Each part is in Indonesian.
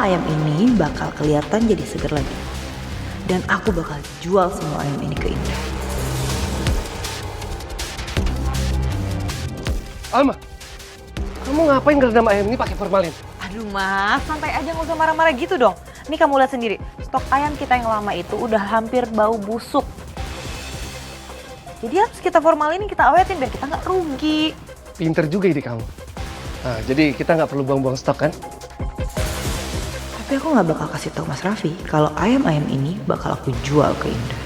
ayam ini bakal kelihatan jadi seger lagi. Dan aku bakal jual semua ayam ini ke Indah. Alma, kamu ngapain ngerendam ayam ini pakai formalin? Aduh mas, santai aja nggak usah marah-marah gitu dong. Ini kamu lihat sendiri, stok ayam kita yang lama itu udah hampir bau busuk. Jadi harus kita formalin, kita awetin biar kita nggak rugi. Pinter juga ide kamu. Nah, jadi kita nggak perlu buang-buang stok kan? Tapi aku nggak bakal kasih tahu Mas Raffi kalau ayam-ayam ini bakal aku jual ke Indah.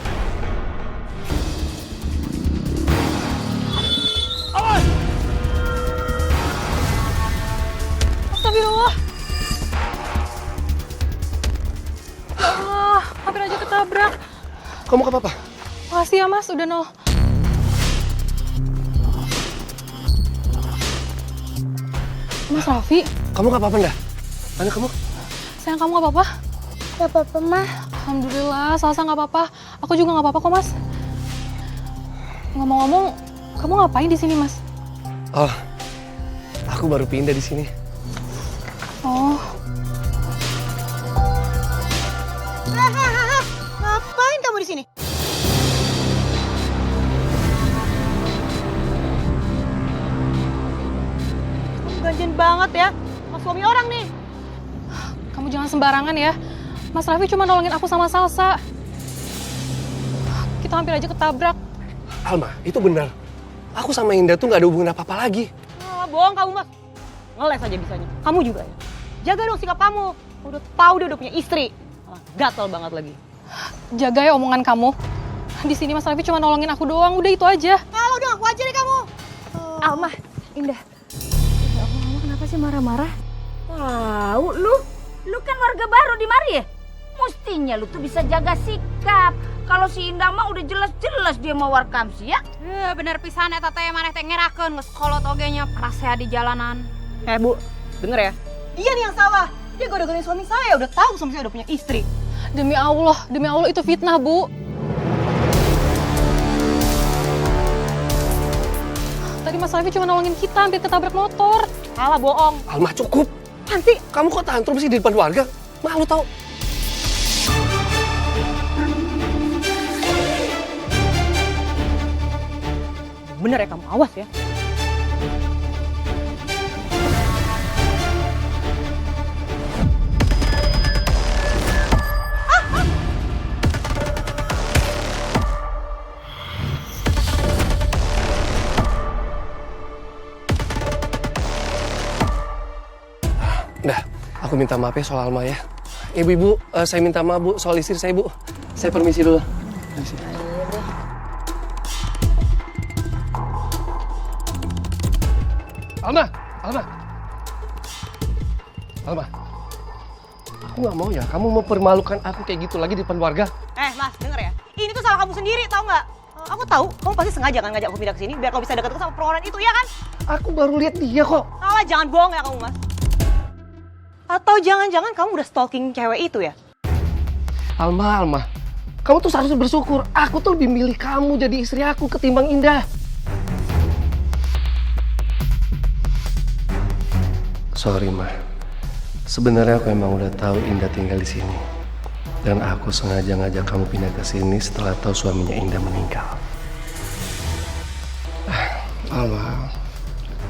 Astagfirullah. Ah, hampir aja ketabrak. Kamu ke apa? Makasih ya mas, udah nol. Mas Raffi, Kamu gak apa-apa, Nda? Mana kamu? sayang kamu gak apa-apa? Gak apa-apa, Mah. Alhamdulillah, Salsa gak apa-apa. Aku juga gak apa-apa kok mas. Ngomong-ngomong, kamu ngapain di sini mas? Oh, aku baru pindah di sini. Oh, Ngapain kamu di sini? Ganjen banget ya, mas suami orang nih. kamu jangan sembarangan ya. Mas Raffi cuma nolongin aku sama Salsa. Kita hampir aja ketabrak. Alma, itu benar. Aku sama Indah tuh gak ada hubungan apa-apa lagi. Ah, bohong kamu mas, ngeles aja bisanya. Kamu juga ya, jaga dong sikap kamu. Udah tahu dia udah punya istri, malah gatel banget lagi. Jaga ya omongan kamu. Di sini Mas Raffi cuma nolongin aku doang, udah itu aja. Kalau udah ngaku aja deh kamu. Alma, Indah. Ya Allah, Mama kenapa sih marah-marah? Tahu lu kan warga baru di mari ya? Mestinya lu tuh bisa jaga sikap. Kalau si Indah mah udah jelas-jelas dia mau warkam sih ya. Bener pisan eta teh maneh teh ngerakeun geus kolot ogenya prasea di jalanan. Bu, denger ya. Dia nih yang salah. Dia goda-godain suami saya, udah tahu suami saya udah punya istri. Demi Allah itu fitnah, Bu. Tadi Mas Raffi cuma nolongin kita hampir ketabrak motor. Salah bohong. Alma, cukup. Nanti Kamu kok tantrum sih di depan warga? Malu tau. bener ya kamu, awas ya. Dah, aku minta maaf ya soal Alma ya. Ibu-ibu, saya minta maaf Bu soal istri saya Bu. Saya permisi dulu. Permisi. Alma. Aku nggak mau ya, kamu mempermalukan aku kayak gitu lagi di depan warga. Mas, denger ya. Ini tuh salah kamu sendiri, tahu nggak? Aku tahu, kamu pasti sengaja kan ngajak aku pindah ke sini biar kamu bisa deket sama perempuan itu, ya kan? Aku baru lihat dia kok. Salah, jangan bohong ya kamu, Mas. Atau jangan-jangan kamu udah stalking cewek itu ya? Alma. Kamu tuh seharusnya bersyukur. Aku tuh lebih milih kamu jadi istri aku ketimbang Indah. Sorry, Ma. Sebenarnya aku emang udah tahu Indah tinggal di sini. Dan aku sengaja ngajak kamu pindah ke sini setelah tahu suaminya Indah meninggal. Alma,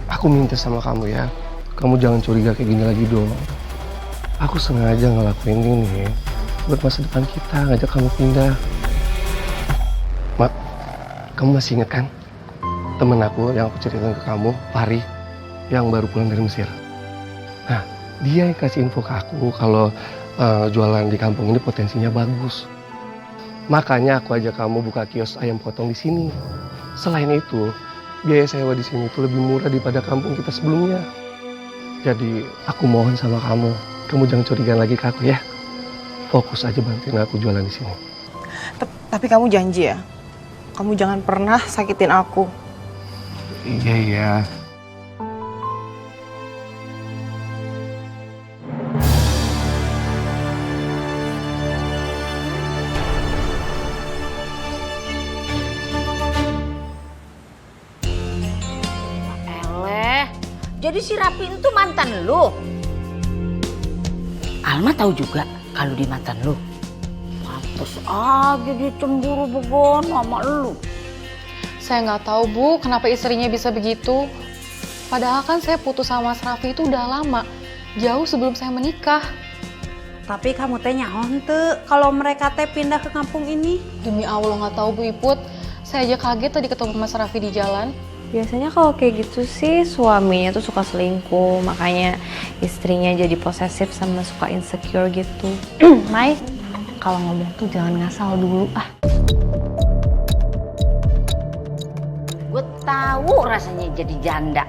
aku minta sama kamu ya. Kamu jangan curiga kayak gini lagi dong. Aku sengaja ngelakuin ini buat masa depan kita, ngajak kamu pindah. Mak, kamu masih ingat kan? Temen aku yang aku ceritain ke kamu, Fahri, yang baru pulang dari Mesir. Nah, dia yang kasih info ke aku kalau jualan di kampung ini potensinya bagus. Makanya aku ajak kamu buka kios ayam potong di sini. Selain itu, biaya sewa di sini itu lebih murah daripada kampung kita sebelumnya. Jadi, aku mohon sama kamu jangan curiga lagi ke aku ya. Fokus aja bantuin aku jualan di sini. Tapi kamu janji ya, kamu jangan pernah sakitin aku. Iya. Eleh, jadi si Rapi itu mantan lu? Alma tahu juga kalau dia mantan lu. Pantes aja dia cemburu begono sama lu. Saya nggak tahu Bu, kenapa istrinya bisa begitu. Padahal kan saya putus sama Mas Raffi itu udah lama, jauh sebelum saya menikah. Tapi kamu teh nyaon teu kalau mereka teh pindah ke kampung ini? Demi Allah nggak tahu Bu Iput, saya aja kaget tadi ketemu Mas Raffi di jalan. Biasanya kalau kayak gitu sih suaminya tuh suka selingkuh, makanya istrinya jadi posesif sama suka insecure gitu. Mai, kalau ngomong tuh jangan ngasal dulu ah. Gue tahu rasanya jadi janda.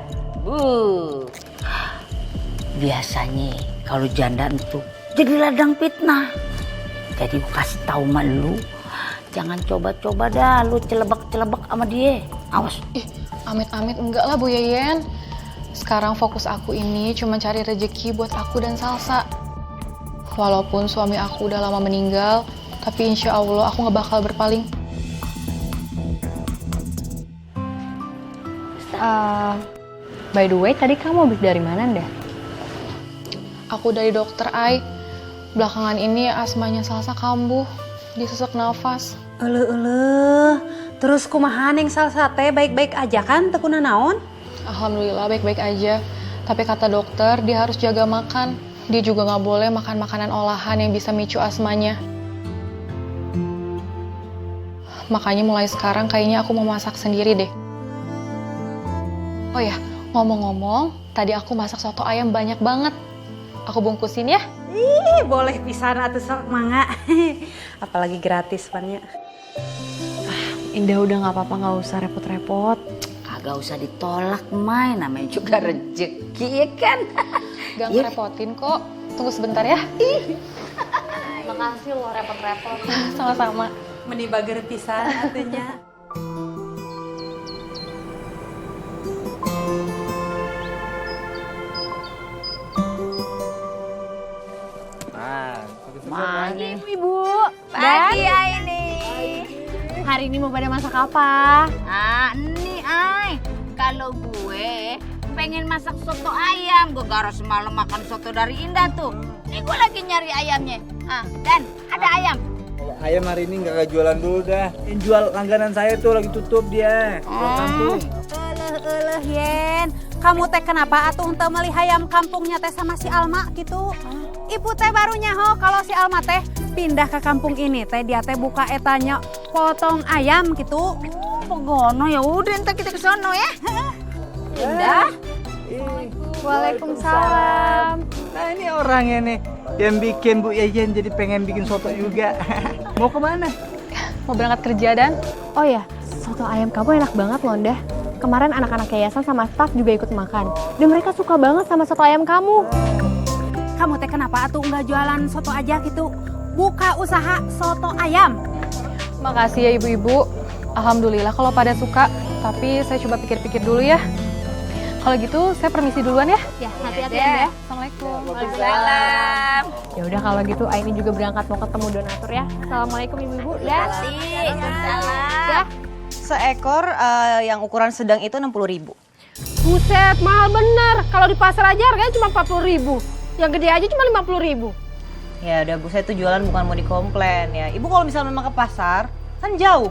Biasanya kalau janda itu jadi ladang fitnah. Jadi gue kasih tahu sama lu, jangan coba-coba dah lu celebak-celebak sama dia. Awas. Ih, amit-amit enggak lah Bu Yeyen. Sekarang fokus aku ini cuma cari rezeki buat aku dan Salsa. Walaupun suami aku udah lama meninggal, tapi insya Allah aku nggak bakal berpaling. By the way, tadi kamu habis dari mana dah? Aku dari dokter Ai. Belakangan ini asmanya Salsa kambuh, dia sesak nafas. Terus kumaha Neng Salsa teh baik-baik aja kan teu kuna naon? Alhamdulillah baik-baik aja. Tapi kata dokter dia harus jaga makan. Dia juga nggak boleh makan makanan olahan yang bisa micu asmanya. Makanya mulai sekarang kayaknya aku mau masak sendiri deh. Oh ya, ngomong-ngomong, tadi aku masak soto ayam banyak banget. Aku bungkusin ya. Ih, boleh pisan atuh sok mangga. Apalagi gratis pannya. Indah udah nggak apa-apa, nggak usah repot-repot. Kagak usah ditolak, Mai, namanya juga rezeki ya kan. Gak ngerepotin kok. Tunggu sebentar ya. Makasih lo repot-repot. Sama-sama. Meni bager pisan atunya. Pagi, Ibu. pagi ini. Hari ini mau pada masak apa? Ini ay. Kalau gue pengen masak soto ayam, gue garo semalam makan soto dari Indah tuh. Nih gue lagi nyari ayamnya. Dan ada ayam. Kalau ayam hari ini nggak jualan dulu dah. Yang jual langganan saya tuh lagi tutup dia. Yen, kamu teh kenapa atuh henteu meuli hayam kampungnya teh sama si Alma gitu? Ibu teh baru nyaho kalau si Alma teh pindah ke kampung ini teh dia teh buka etanya potong ayam gitu. Begono ya udah entar kita ke sono ya. Indah. Waalaikumsalam. Nah ini orangnya nih yang bikin Bu Yeyen jadi pengen bikin soto juga. Mau kemana? Mau berangkat kerja dan? Oh ya, soto ayam kamu enak banget loh, Ndah. Kemarin anak-anak yayasan sama staf juga ikut makan. Dan mereka suka banget sama soto ayam kamu. Kamu teh kenapa atuh nggak jualan soto aja gitu? Buka usaha soto ayam. Makasih ya ibu-ibu. Alhamdulillah kalau pada suka. Tapi saya coba pikir-pikir dulu ya. Kalau gitu saya permisi duluan ya. Ya, hati-hati ya, Ndah. Assalamualaikum. Waalaikumsalam. Ya udah kalau gitu Aini juga berangkat mau ketemu donatur ya. Assalamualaikum ibu-ibu. Ya. Waalaikumsalam. Seekor yang ukuran sedang itu 60.000. Buset, mahal bener. Kalau di pasar aja harganya cuma 40.000. Yang gede aja cuma 50.000. Ya udah Bu, saya tuh jualan bukan mau dikomplain ya. Ibu kalau misalnya memang ke pasar, kan jauh.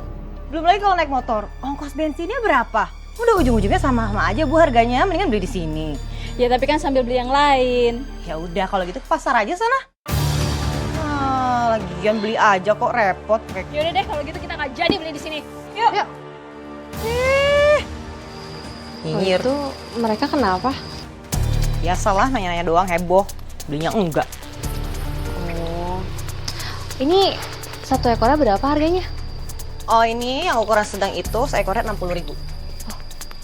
Belum lagi kalau naik motor, ongkos bensinnya berapa? Udah ujung-ujungnya sama-sama aja Bu harganya, mendingan beli di sini. Ya tapi kan sambil beli yang lain. Ya udah kalau gitu ke pasar aja sana. Lagian beli aja kok repot. Yaudah deh kalau gitu kita nggak jadi beli di sini. Yuk. Yuk. Nyinyir. Itu mereka kenapa? Biasalah nanya-nanya doang heboh, belinya enggak. Oh. Ini satu ekornya berapa harganya? Oh ini yang ukuran sedang itu seekornya 60.000.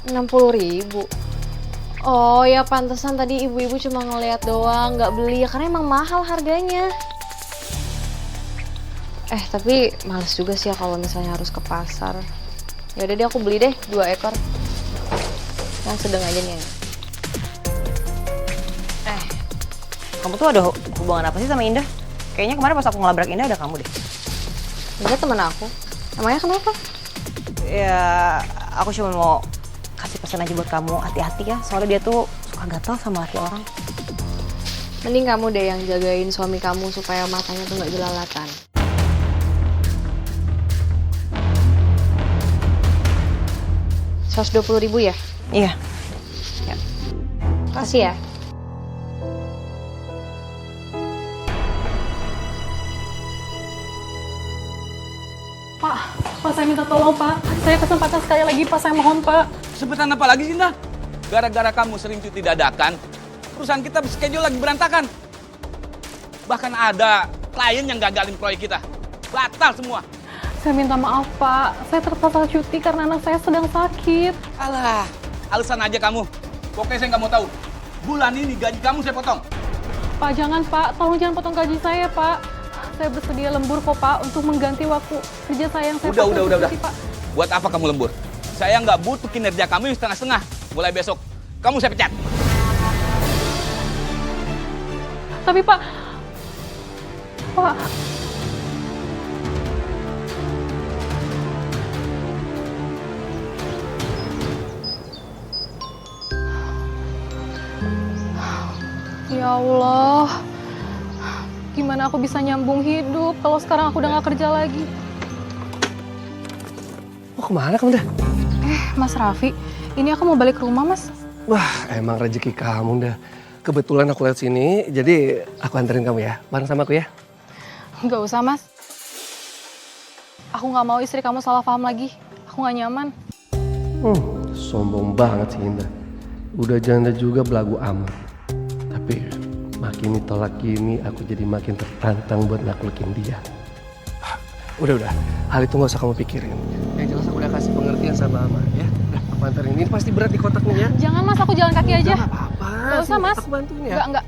60.000. Oh ya pantesan tadi ibu-ibu cuma ngeliat doang, nggak beli ya karena emang mahal harganya. Tapi males juga sih ya kalau misalnya harus ke pasar. Ya udah deh aku beli deh 2 ekor. Yang sedang aja nih. Kamu tuh ada hubungan apa sih sama Indah? Kayaknya kemarin pas aku ngelabrak Indah ada kamu deh. Dia temen aku. Emangnya kenapa? Ya aku cuma mau kasih pesan aja buat kamu, hati-hati ya. Soalnya dia tuh suka gatal sama laki orang. Mending kamu deh yang jagain suami kamu supaya matanya tuh nggak jelalatan. Rp120.000 ya? Iya. Kasih ya. Pak, saya minta tolong Pak. Saya kesempatan sekali lagi Pak, saya mohon Pak. Kesempatan apa lagi sih, Indah? Gara-gara kamu sering cuti dadakan, perusahaan kita schedule lagi berantakan. Bahkan ada klien yang gagalin proyek kita. Batal semua. Saya minta maaf Pak, saya terpaksa cuti karena anak saya sedang sakit. Alah, alasan aja kamu. Pokoknya saya nggak mau tahu. Bulan ini gaji kamu saya potong. Pak, jangan Pak, tolong jangan potong gaji saya Pak. Saya bersedia lembur kok Pak untuk mengganti waktu kerja saya yang saya Udah. cuti, Pak. Buat apa kamu lembur? Saya nggak butuh kinerja kamu yang setengah-setengah. Mulai besok, kamu saya pecat. Tapi Pak, ya Allah, gimana aku bisa nyambung hidup kalau sekarang aku udah gak kerja lagi? Mau kemana kamu dah? Mas Raffi, ini aku mau balik ke rumah Mas. Wah, emang rezeki kamu dah. Kebetulan aku lewat sini, jadi aku anterin kamu ya. Bareng sama aku ya. Gak usah Mas. Aku gak mau istri kamu salah paham lagi. Aku gak nyaman. Sombong banget sih Indah. Udah janda juga belagu amat. Tapi makin ditolak gini, aku jadi makin tertantang buat naklukin dia. Udah, hal itu gak usah kamu pikirin. Yang jelas aku udah kasih pengertian sama Ama ya. Udah, aku anterin. Ini pasti berat di kotak nih ya. Jangan Mas, aku jalan kaki aja. Gak apa-apa. Gak usah Mas. Aku bantuin ya. Enggak.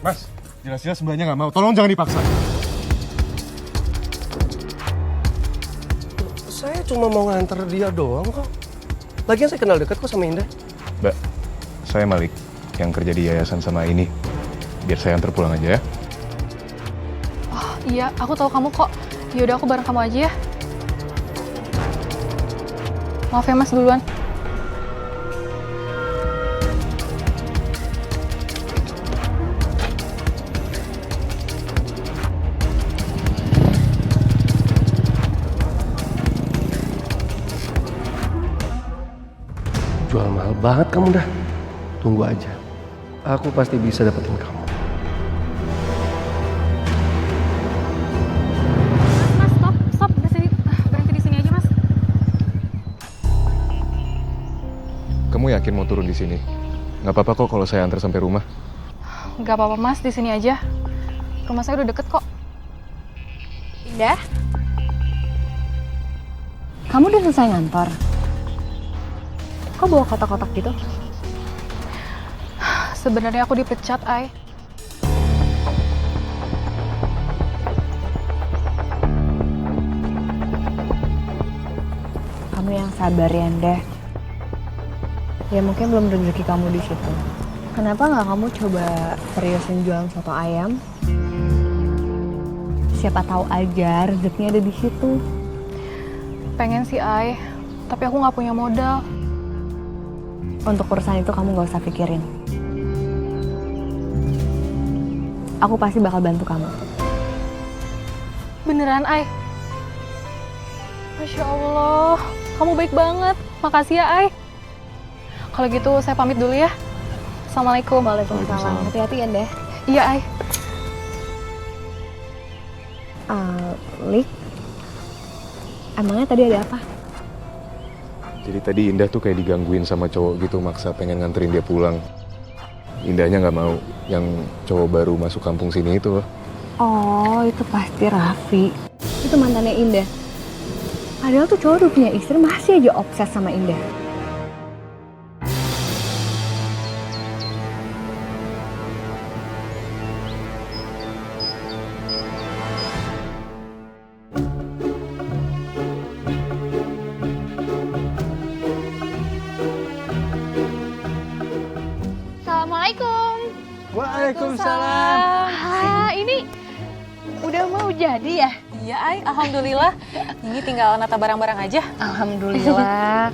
Mas, jelas-jelas mbaknya nggak mau. Tolong jangan dipaksa. Saya cuma mau nganter dia doang kok. Lagian saya kenal dekat kok sama Indah. Mbak, saya Malik yang kerja di yayasan sama ini. Biar saya antar pulang aja ya. Oh iya, aku tahu kamu kok. Yaudah aku bareng kamu aja ya. Maaf ya Mas duluan. Jual mahal banget kamu dah. Tunggu aja. Aku pasti bisa dapetin kamu. Mas, stop. Berhenti di sini aja Mas. Kamu yakin mau turun di sini? Nggak apa-apa kok kalau saya antar sampai rumah. Gak apa-apa Mas, di sini aja. Rumah saya udah deket kok. Indah, Kamu udah selesai ngantor? Kok bawa kotak-kotak gitu? Sebenarnya aku dipecat, Ai. Kamu yang sabar ya, Ndeh. Ya mungkin belum rezeki kamu di situ. Kenapa nggak kamu coba seriusin jualan soto ayam? Siapa tahu aja rezekinya ada di situ. Pengen sih, Ai. Tapi aku nggak punya modal. Untuk urusan itu kamu nggak usah pikirin. Aku pasti bakal bantu kamu. Beneran, Ai? Masya Allah, kamu baik banget. Makasih ya, Ai. Kalau gitu saya pamit dulu ya. Assalamualaikum. Waalaikumsalam. Hati-hati ya, Ndeh. Iya, Ai. Lik, emangnya tadi ada apa? Jadi tadi Indah tuh kayak digangguin sama cowok gitu, maksa pengen nganterin dia pulang. Indahnya nggak mau, yang cowok baru masuk kampung sini itu loh. Oh, itu pasti Raffi. Itu mantannya Indah. Padahal tuh cowok udah punya istri, masih aja obses sama Indah. Assalamualaikum. Waalaikumsalam. Ini udah mau jadi ya? Iya, Ai. Alhamdulillah. Ini tinggal nata barang-barang aja. alhamdulillah.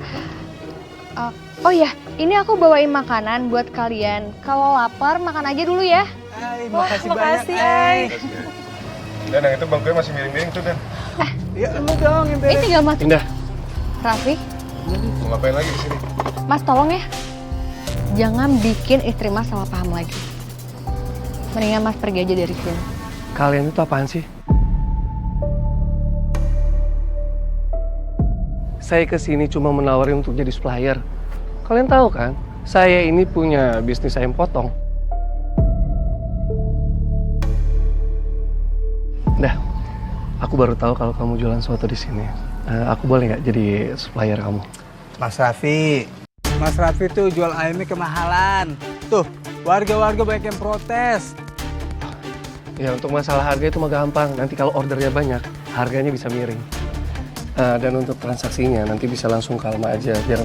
Oh ya, ini aku bawain makanan buat kalian. Kalau lapar makan aja dulu ya. Ay, Wah, makasih makasih, banyak. Ay. Dan yang itu bangkunya masih miring-miring tuh, Dan. Ya lu dong yang Ini beres. tinggal Mas Indah, Raffi. Mau ngapain lagi di sini? Mas tolong ya. Jangan bikin istri Mas salah paham lagi. Mendingan Mas pergi aja dari sini. kalian itu apaan sih? Saya kesini cuma menawarin untuk jadi supplier. Kalian tahu kan, saya ini punya bisnis ayam potong. Dah, aku baru tahu kalau kamu jualan soto di sini. Aku boleh nggak jadi supplier kamu? Mas Raffi tuh jual ayamnya kemahalan. Tuh, warga-warga banyak yang protes. Ya untuk masalah harga itu mah gampang. Nanti kalau ordernya banyak, harganya bisa miring. Dan untuk transaksinya nanti bisa langsung ke Alma aja biar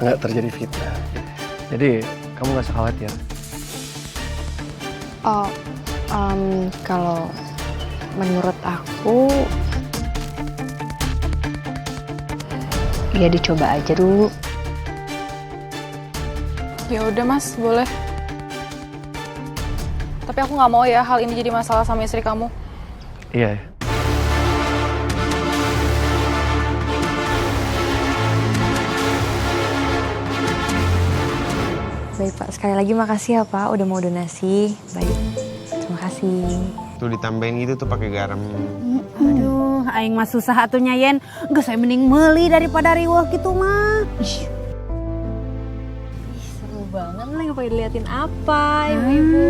nggak terjadi fitnah. Jadi kamu nggak usah khawatir. Oh, kalau menurut aku ya dicoba aja dulu. Ya udah Mas, boleh. Tapi aku nggak mau ya hal ini jadi masalah sama istri kamu. Iya. Baik Pak, sekali lagi makasih ya Pak udah mau donasi. Baik, terima kasih. Tuh ditambahin gitu tuh pakai garam. Aduh, aing mah susah atunya Yen. Geus saya mending meuli daripada riweuh gitu mah. Seru banget nih, pada diliatin apa ibu-ibu?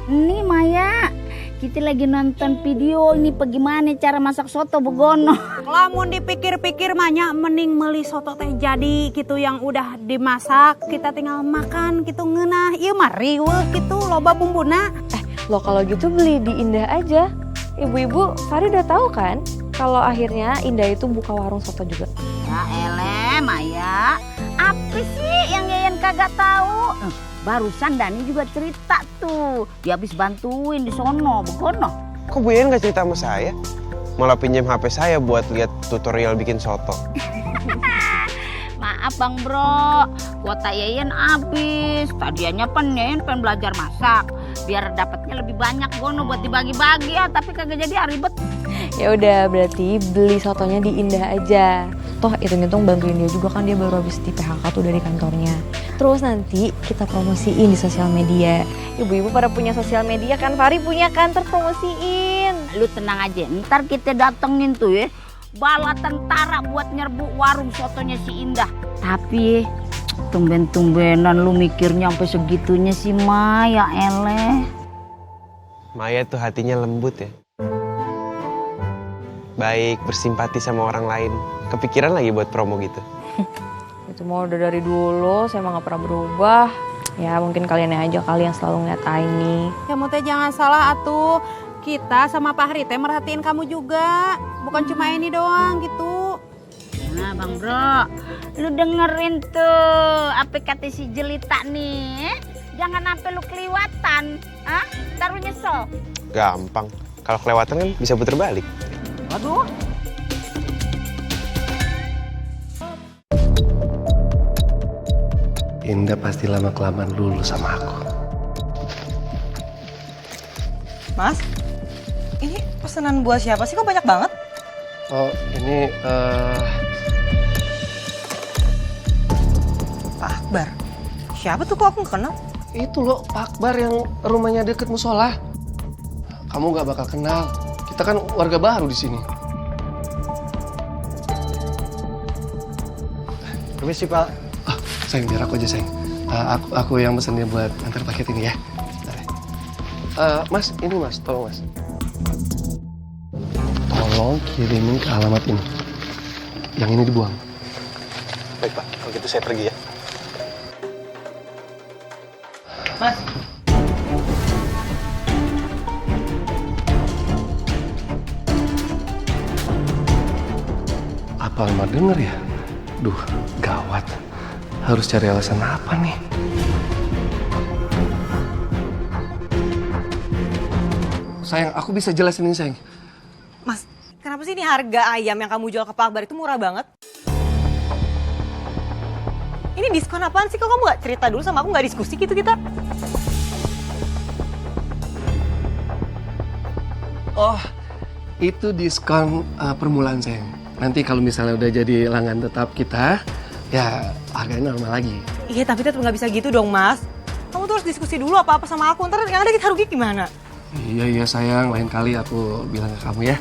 Ini Maya, kita lagi nonton video ini bagaimana cara masak soto begono. Lamun dipikir-pikir mahnya mending meuli soto teh jadi gitu yang udah dimasak, kita tinggal makan gitu ngeunah. Ieu mah riweuh gitu loba bumbuna. Lo kalau gitu beli di Indah aja. Ibu-ibu, Fari udah tahu kan kalau akhirnya Indah itu buka warung soto juga. Ya eleh Maya, apa sih yang Yayan kagak tahu? Barusan Dani juga cerita tuh, dia habis bantuin di sono begono. Kok Bu Yayan gak cerita sama saya? Malah pinjam HP saya buat lihat tutorial bikin soto. Maaf Bang Bro, kuota Yayan habis. Tadinya Yayan pengen belajar masak biar dapatnya lebih banyak gono buat dibagi-bagi ya, tapi kagak jadi ribet. Ya udah, berarti beli sotonya di Indah aja. Toh hitung-hitung bantuin dia juga kan, dia baru habis di PHK tuh dari kantornya. Terus nanti kita promosiin di sosial media. Ibu-ibu pada punya sosial media kan, Fari punya kan, terpromosiin. Lu tenang aja, ntar kita datengin tuh ya bala tentara buat nyerbu warung sotonya si Indah. Tapi tumben-tumbenan lu mikirnya sampai segitunya sih Maya eleh. Maya tuh hatinya lembut ya. Baik, bersimpati sama orang lain. Kepikiran lagi buat promo gitu. Itu mau udah dari dulu, saya emang gak pernah berubah. Ya mungkin kalian aja kali yang selalu ngeliat Aini. Kamu teh jangan salah atuh. Kita sama Pak Hari teh merhatiin kamu juga. Bukan cuma ini doang gitu. Nah Bang Bro, lu dengerin tuh apa kata si Jelita nih. Jangan sampai lu keliwatan. Ntar lu nyesel. Gampang. Kalau kelewatan kan bisa puter balik. Waduh. Indah pasti lama-kelamaan dulu sama aku. Mas, ini pesanan buat siapa sih? Kok banyak banget? Oh, ini Pak Akbar. Siapa tuh, kok aku nggak kenal? itu loh Pak Akbar yang rumahnya deket musola. Kamu nggak bakal kenal. Kita kan warga baru di sini. Permisi Pak. Oh, sayang, biar aku aja sayang. Aku yang pesen dia buat antar paket ini ya. Mas, ini Mas, tolong Mas. Tolong kirimin ke alamat ini. Yang ini dibuang. Baik Pak, kalau gitu saya pergi ya. Mas. Apa Alma denger ya? Duh, gawat. Harus cari alasan apa nih? Sayang, aku bisa jelasin ini sayang. Mas, kenapa sih ini harga ayam yang kamu jual ke Pak Akbar itu murah banget? Ini diskon apaan sih? Kok kamu gak cerita dulu sama aku, gak diskusi gitu kita? Oh, itu diskon permulaan sayang. Nanti kalau misalnya udah jadi langganan tetap kita, ya harganya normal lagi. Iya, tapi tetap nggak bisa gitu dong, Mas. Kamu tuh harus diskusi dulu apa-apa sama aku. Ntar yang ada kita rugi gimana? Iya sayang, lain kali aku bilang ke kamu ya.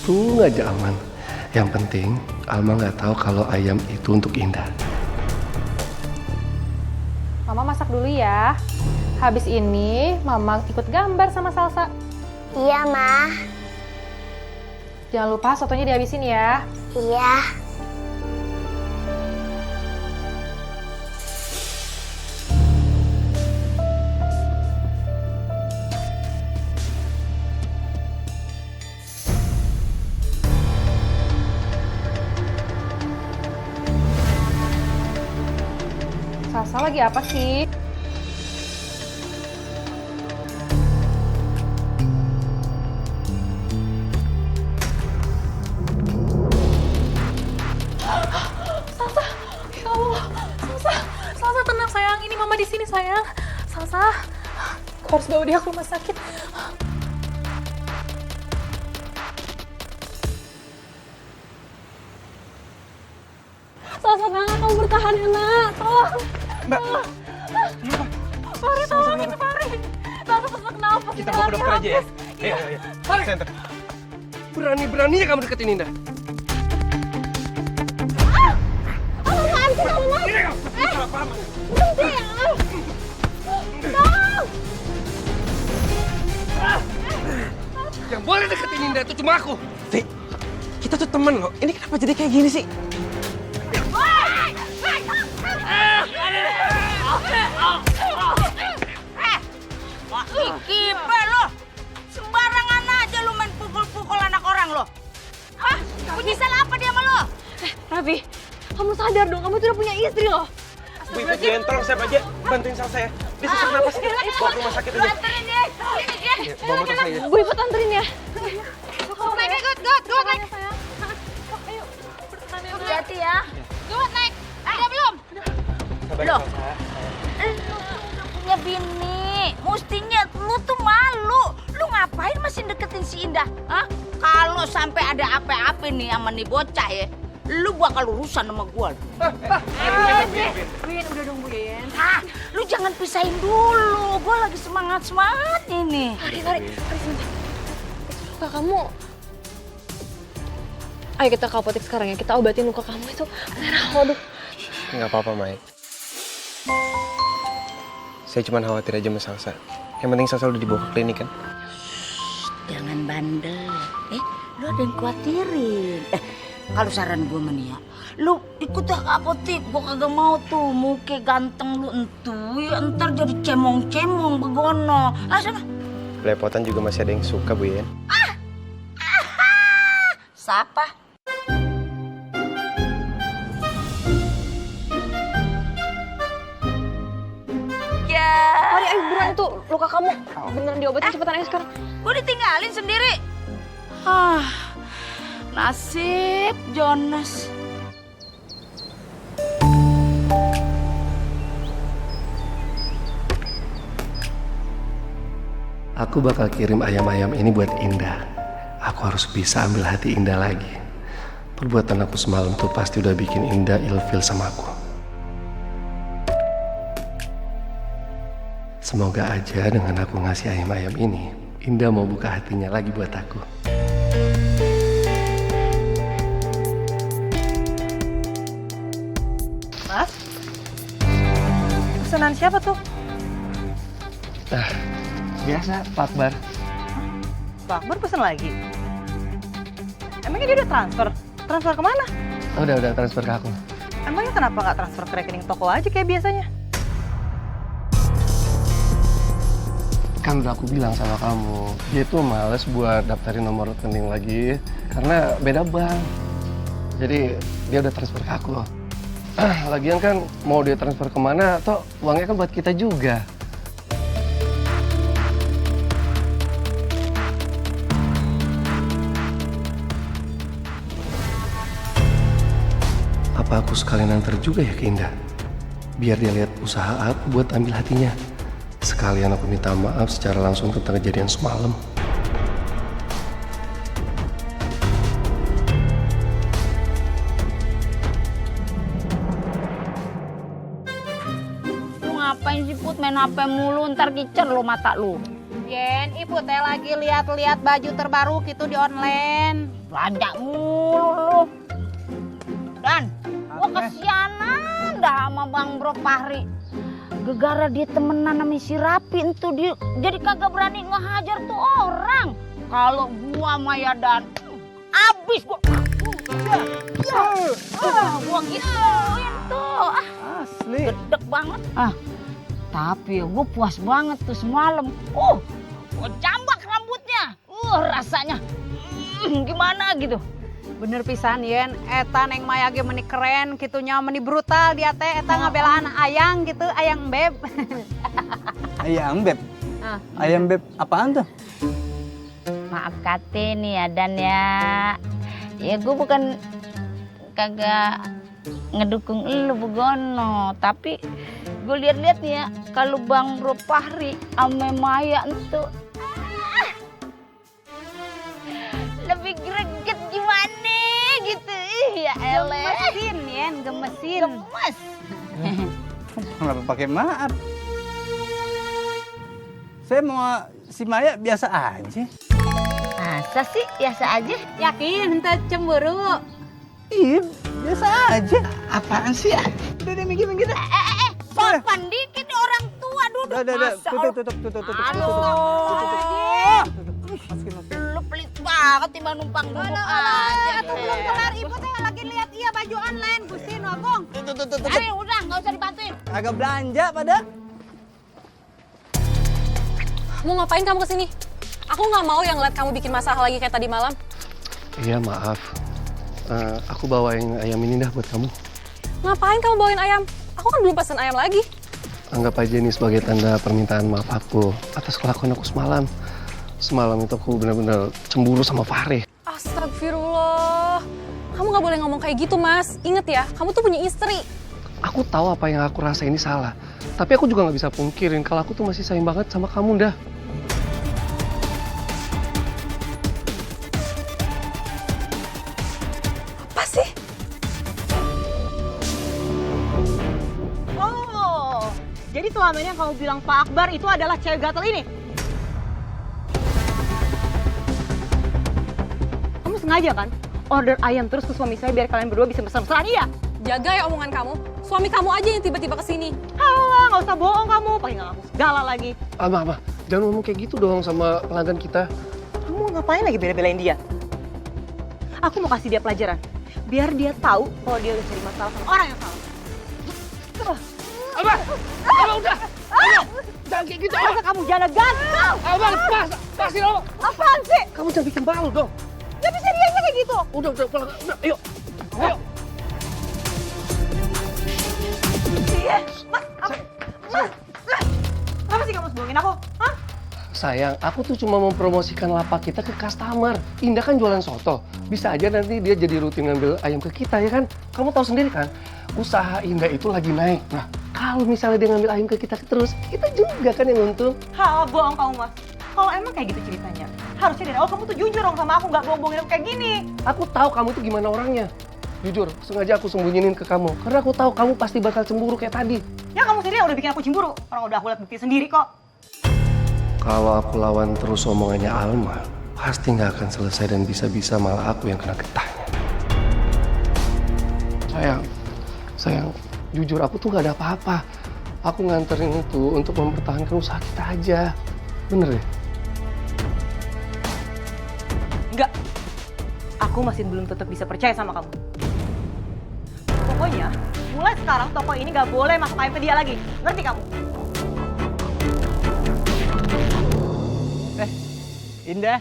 Tunggu aja Alman. Yang penting Alma nggak tahu kalau ayam itu untuk Indah. Mama masak dulu ya. Habis ini Mama ikut gambar sama Salsa. Iya, Ma. Jangan lupa sotonya dihabisin ya. Iya. Salsa lagi apa sih? Salsa, ya Allah, Salsa tenang sayang, ini Mama di sini sayang. Salsa, aku harus bawa dia ke rumah sakit. Salsa, nak, kamu bertahan ya nak, tolong. Mbak. Fahri, tolong itu Fahri. Salsa sesak nafas. Kita bawa ke dokter aja ya. Ayo. Center. Berani-beraninya kamu deketin Indah. Apaan sih kamu, Mas? Berhenti ya. Tolong. Yang boleh deketin Indah itu cuma aku. Vi, kita tuh temen loh. Ini kenapa jadi kayak gini sih? Kipe lo, sembarangan aja lu main pukul-pukul anak orang lo. Hah? Punya salah apa dia sama lo? Raffi, kamu sadar dong, kamu tuh udah punya istri loh. Bu, jangan tolong saya aja. Bantuin Salsa ya. Dia sesak napas. Bawa ke rumah sakit aja. Anterin dia. Iya, bawa motor saya. Bu, ikut anterin ya. Naik, good, naik. Hati-hati ya. Good, naik. Ada belum? Loh, lu udah punya bini, mestinya lu tuh malu. Lu ngapain masih deketin si Indah? Hah? Kalau sampai ada apa-apa nih sama nih bocah ya, lu bakal urusan sama gua. Win, udah dong Bu Yeyen. Ah, lu jangan pisahin dulu. Gua lagi semangat ini. Mari, sebentar. Luka kamu. Ayo kita ke apotek sekarang ya, kita obatin luka kamu itu merah. Waduh. Nggak apa-apa, Mai. Saya cuma khawatir aja sama Salsa. Yang penting Salsa udah dibawa ke klinik kan? Jangan bandel. Lu ada yang khawatirin. Kalau saran gue mah nih ya, lu ikut ke apotek. Gue kagak mau tuh muka ganteng lu entuh. Ya, ntar jadi cemong-cemong begono. Sana. Belepotan juga masih ada yang suka, Bu Yen. Siapa? Ya. Mari, ayo buruan itu luka kamu. Beneran diobatin cepetan ayo sekarang. Gue ditinggalin sendiri. Nasib Jonas. Aku bakal kirim ayam-ayam ini buat Indah. Aku harus bisa ambil hati Indah lagi. Perbuatan aku semalam tuh pasti udah bikin Indah ilfil sama aku. Semoga aja dengan aku ngasih ayam-ayam ini, Indah mau buka hatinya lagi buat aku. Mas? Pesanan siapa tuh? Nah, biasa, Pak Akbar. Pak Akbar pesen lagi? Emangnya dia udah transfer? Transfer kemana? Udah transfer ke aku. Emangnya kenapa nggak transfer ke rekening toko aja kayak biasanya? Kan udah aku bilang sama kamu, dia tuh males buat daftarin nomor rekening lagi karena beda bank. Jadi dia udah transfer ke aku. Lagian kan mau dia transfer kemana, toh uangnya kan buat kita juga. Apa aku sekalian antar juga ya ke Indah? Biar dia lihat usaha aku buat ambil hatinya. Sekalian aku minta maaf secara langsung tentang kejadian semalam. Lu ngapain sih Put main HP mulu, ntar kicer lo mata lu. Yen, ibu teh lagi lihat-lihat baju terbaru gitu di online. Belanja mulu lu. Dan, gua kesianan dah sama Bang Bro Fahri. Gegara dia temenan sama si Rapi entu dia jadi kagak berani ngehajar tuh orang. Kalau gua sama ya Dan, abis gua. Gua gituin tuh. Asli. Gedek banget. Tapi gue puas banget tuh semalam. Gue jambak rambutnya. Rasanya gimana gitu. Bener pisan Yen, eta Neng Maya ge meni keren kitunya, meni brutal dia teh, eta ngabelaan Ayang gitu, Ayang Beb. Ayam Beb? Ayam Beb apaan tuh? Maaf kate nih ya Dan ya. Ya gue bukan kagak ngedukung lu begono, tapi gue lihat-lihat nih ya, kalau Bang Bro Fahri ame Maya entu lebih greget gimana gitu. Ya elah. Gemesin Yen, gemesin. Gemes. Kenapa pakai maaf? Saya mau si Maya biasa aja. Masa sih biasa aja? Yakin ente cemburu? Iya, biasa aja. Apaan sih ya? Udah minggir-minggir. Sopan dikit nih orang tua duduk. Udah. Masa Tutup. Lu pelit banget tiba numpang duduk aja. Tuh belum kelar, ibu teh lagi lihat iya baju online, Gusti Nogong. Tutup. Ayo udah, nggak usah dibantuin. Agak belanja pada. Mau ngapain kamu kesini? Aku nggak mau yang ngeliat kamu bikin masalah lagi kayak tadi malam. Iya maaf. Aku bawain ayam ini dah buat kamu. Ngapain kamu bawain ayam? Aku kan belum pesen ayam lagi. Anggap aja ini sebagai tanda permintaan maaf aku atas kelakuan aku semalam. Semalam itu aku benar-benar cemburu sama Fahri. Astagfirullah. Kamu nggak boleh ngomong kayak gitu, Mas. Ingat ya, kamu tuh punya istri. Aku tahu apa yang aku rasa ini salah. Tapi aku juga nggak bisa pungkirin kalau aku tuh masih sayang banget sama kamu, dah. Apa sih? Oh, jadi selama ini yang kamu bilang Pak Akbar itu adalah cewek gatel ini? Kamu sengaja kan order ayam terus ke suami saya biar kalian berdua bisa mesra-mesraan, iya? Jaga ya omongan kamu. Suami kamu aja yang tiba-tiba kesini. Halah, nggak usah bohong kamu, pakai ngaku segala lagi. Mama, jangan ngomong kayak gitu dong sama pelanggan kita. Kamu ngapain lagi bela-belain dia? Aku mau kasih dia pelajaran, biar dia tahu kalau dia udah cari masalah sama orang yang salah. Abang, udah. Jangan kayak gitu. Masa kamu jana gatel? Abang, pasin Abang. Apaan sih? Kamu jangan bikin malu dong. Gak bisa dianya kayak gitu. Udah, ayo. Mas, kenapa sih kamu sembunyiin aku? Hah? Sayang, aku tuh cuma mempromosikan lapak kita ke customer. Indah kan jualan soto. Bisa aja nanti dia jadi rutin ngambil ayam ke kita, ya kan? Kamu tahu sendiri kan, usaha Indah itu lagi naik. Nah, kalau misalnya dia ngambil ayam ke kita terus, kita juga kan yang untung. Bohong kamu, Mas. Kalau emang kayak gitu ceritanya, harusnya dari awal kamu tuh jujur dong sama aku, nggak bohong-bohongin aku kayak gini. Aku tahu kamu tuh gimana orangnya. Jujur, sengaja aku sembunyiin ke kamu. Karena aku tahu kamu pasti bakal cemburu kayak tadi. Ya kamu sendiri yang udah bikin aku cemburu. Orang udah aku lihat bukti sendiri kok. Kalau aku lawan terus omongannya Alma, pasti nggak akan selesai dan bisa-bisa malah aku yang kena getahnya. Sayang, jujur aku tuh nggak ada apa-apa. Aku nganterin itu untuk mempertahankan usaha kita aja. Bener ya? Enggak. Aku masih belum tetap bisa percaya sama kamu. Pokoknya, mulai sekarang toko ini nggak boleh masuk ayam ke dia lagi. Ngerti kamu? Indah,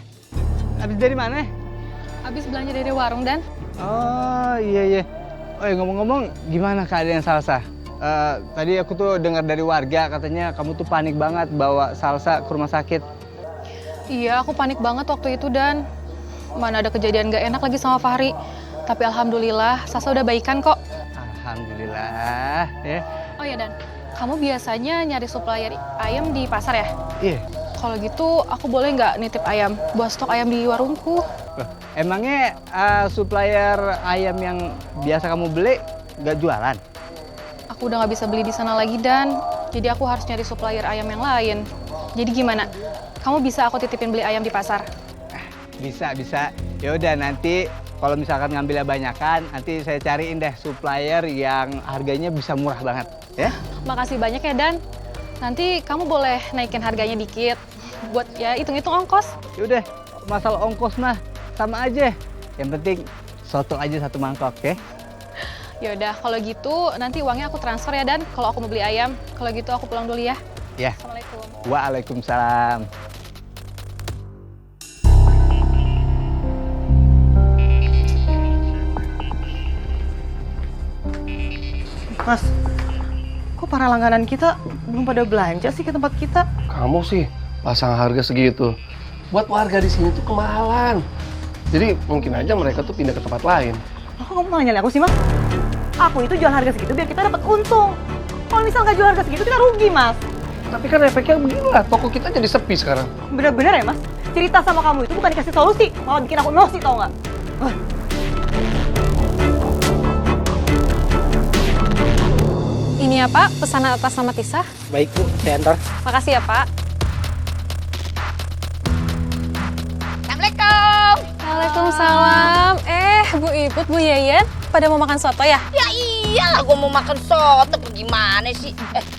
habis dari mana? Habis belanja dari warung, Dan. Oh iya. Oh ngomong-ngomong, gimana keadaan Salsa? Tadi aku tuh dengar dari warga katanya kamu tuh panik banget bawa Salsa ke rumah sakit. Iya, aku panik banget waktu itu, Dan. Mana ada kejadian gak enak lagi sama Fahri. Tapi alhamdulillah, Salsa udah baikan kok. Alhamdulillah ya. Oh iya, Dan. kamu biasanya nyari supplier ayam di pasar ya? Iya. Kalau gitu, aku boleh nggak nitip ayam buat stok ayam di warungku? Emangnya supplier ayam yang biasa kamu beli nggak jualan? Aku udah nggak bisa beli di sana lagi, Dan. Jadi aku harus nyari supplier ayam yang lain. Jadi gimana? Kamu bisa aku titipin beli ayam di pasar? Bisa. Ya udah nanti kalau misalkan ngambilnya banyakan, nanti saya cariin deh supplier yang harganya bisa murah banget, ya. Makasih banyak ya, Dan. Nanti kamu boleh naikin harganya dikit. Buat ya hitung-hitung ongkos. Ya udah, masalah ongkos mah sama aja. Yang penting soto aja 1 mangkok, ya. Ya udah, kalau gitu nanti uangnya aku transfer ya, Dan. Kalau aku mau beli ayam, kalau gitu aku pulang dulu ya. Ya. Assalamualaikum. Waalaikumsalam. Mas, kok para langganan kita belum pada belanja sih ke tempat kita? Kamu sih pasang harga segitu. Buat warga di sini tuh kemahalan. Jadi mungkin aja mereka tuh pindah ke tempat lain. Kok kamu malah nyalain aku sih, Mas? Aku itu jual harga segitu biar kita dapat untung. Kalau misal nggak jual harga segitu, kita rugi, Mas. Tapi kan efeknya beginilah, toko kita jadi sepi sekarang. Bener-bener ya, Mas? Cerita sama kamu itu bukan dikasih solusi, malah bikin aku emosi, tau nggak? Ini ya, Pak, pesanan atas nama Tisa. Baik, Bu. Saya antar. Makasih ya, Pak. Assalamualaikum. Waalaikumsalam. Bu Iput, Bu Yeyen, pada mau makan soto ya? Ya iyalah gue mau makan soto, gimana sih?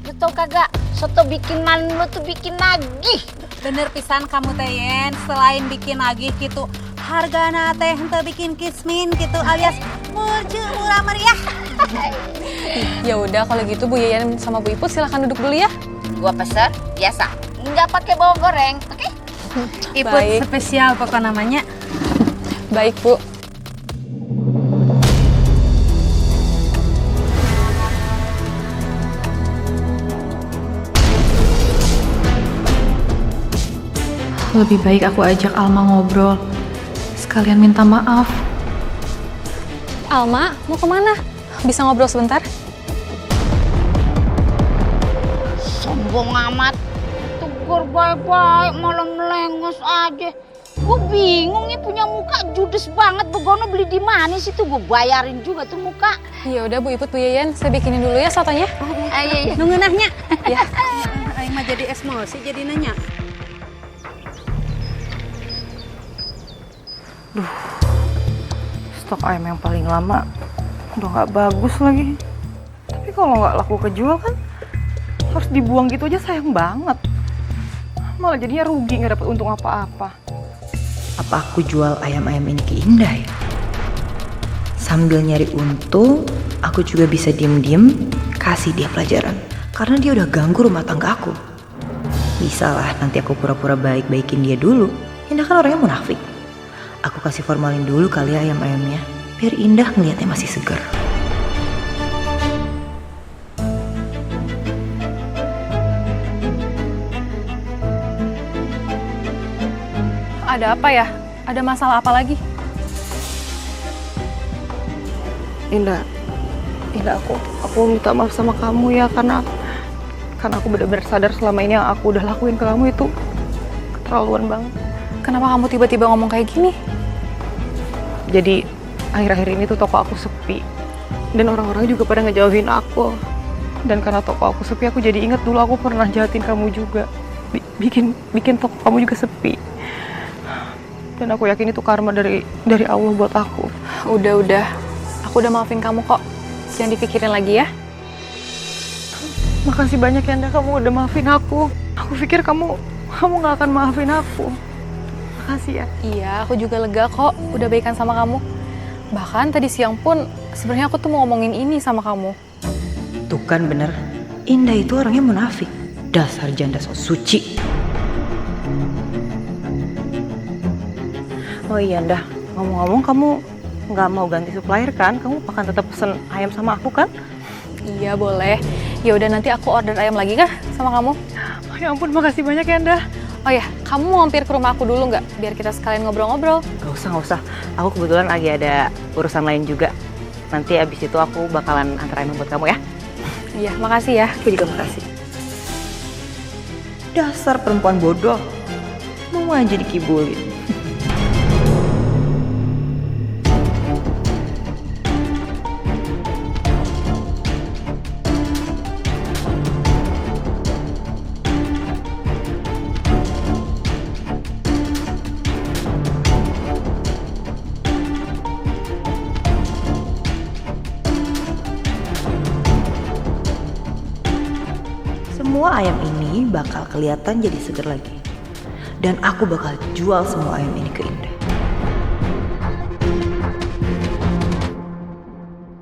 Lu tau kagak, soto bikin lu tuh bikin nagih. Bener pisan kamu teh Yen, selain bikin nagih gitu, hargana teh henteu bikin kismin gitu alias murah meriah. Ya udah, kalau gitu Bu Yeyen sama Bu Iput silahkan duduk dulu ya. Gua pesen biasa, nggak pakai bawang goreng, oke? Iput Baik. spesial pokok namanya. Baik, Bu. Lebih baik aku ajak Alma ngobrol. Sekalian minta maaf. Alma, mau kemana? Bisa ngobrol sebentar? Sombong amat. Tegur baik-baik malah melengos aja. Gue bingung nih, punya muka judes banget. Begono beli di mana sih tuh? Gue bayarin juga tuh muka. Ya udah Bu Iput, Bu Yeyen, saya bikinin dulu ya sotonya. Iya. Nunggu nahnya. Ya. Aing mah jadi emosi jadi nanya. Stok ayam yang paling lama udah nggak bagus lagi. Tapi kalau nggak laku kejual kan harus dibuang gitu aja, sayang banget. Malah jadinya rugi, nggak dapat untung apa-apa. Apa aku jual ayam-ayam ini ke Indah ya? Sambil nyari untung, aku juga bisa diem-diem kasih dia pelajaran. Karena dia udah ganggu rumah tangga aku. Bisa lah nanti aku pura-pura baik-baikin dia dulu. Indah kan orangnya munafik. Aku kasih formalin dulu kali ya ayam-ayamnya, biar Indah ngeliatnya masih segar. Ada apa ya? Ada masalah apa lagi? Indah, aku minta maaf sama kamu ya, karena aku benar-benar sadar selama ini yang aku udah lakuin ke kamu itu keterlaluan banget. Kenapa kamu tiba-tiba ngomong kayak gini? Jadi akhir-akhir ini tuh toko aku sepi dan orang-orang juga pada ngejauhin aku. Dan karena toko aku sepi, aku jadi inget dulu aku pernah jahatin kamu juga, bikin toko kamu juga sepi. Dan aku yakin itu karma dari Allah buat aku. Udah, aku udah maafin kamu kok. Jangan dipikirin lagi ya. Makasih banyak ya, Indah, kamu udah maafin aku. Aku pikir kamu nggak akan maafin aku. Makasih ya. Iya, aku juga lega kok udah baikan sama kamu. Bahkan tadi siang pun sebenarnya aku tuh mau ngomongin ini sama kamu. Tuh kan bener, Indah itu orangnya munafik. Dasar janda sok suci. Oh iya, Indah, ngomong-ngomong kamu nggak mau ganti supplier kan? Kamu akan tetap pesen ayam sama aku kan? Iya, boleh. Ya udah, nanti aku order ayam lagi kah sama kamu? Oh ya ampun, makasih banyak ya, Indah. Oh ya, kamu mau mampir ke rumah aku dulu nggak? Biar kita sekalian ngobrol-ngobrol. Gak usah. Aku kebetulan lagi ada urusan lain juga. Nanti abis itu aku bakalan antar ayam buat kamu ya. Iya, makasih ya. Aku juga makasih. Dasar perempuan bodoh. Mau aja dikibulin. Semua ayam ini bakal kelihatan jadi seger lagi. Dan aku bakal jual semua ayam ini ke Indah.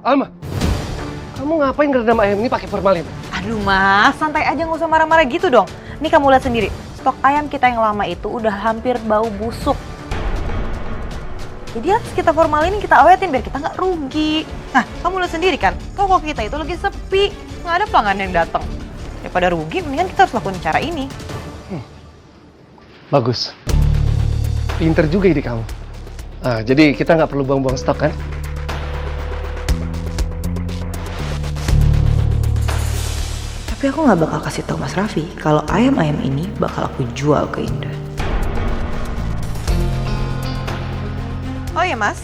Alma, kamu ngapain ngerendam ayam ini pakai formalin? Aduh mas, santai aja nggak usah marah-marah gitu dong. Nih kamu lihat sendiri, stok ayam kita yang lama itu udah hampir bau busuk. Jadi harus kita formalin, kita awetin biar kita nggak rugi. Nah, kamu lihat sendiri kan, toko kita itu lagi sepi, nggak ada pelanggan yang datang. Daripada rugi, mendingan kita harus lakukan cara ini. Bagus. Pinter juga ide kamu. Nah, jadi kita nggak perlu buang-buang stok kan? Tapi aku nggak bakal kasih tahu Mas Raffi kalau ayam-ayam ini bakal aku jual ke Indah. Oh ya mas,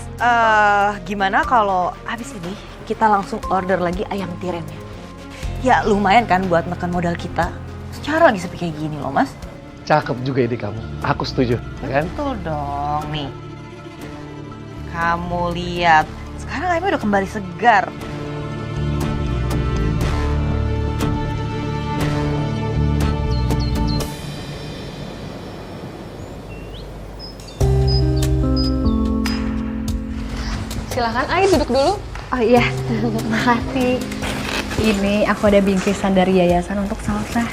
gimana kalau habis ini kita langsung order lagi ayam tirennya? Ya lumayan kan buat neken modal kita. Secara lagi sepi kayak gini loh mas. Cakep juga ide kamu. Aku setuju, ya kan? Betul dong nih. Kamu lihat, sekarang ayamnya udah kembali segar. Silahkan, Ai duduk dulu. Oh iya, makasih. Ini aku ada bingkisan dari yayasan untuk Salsa.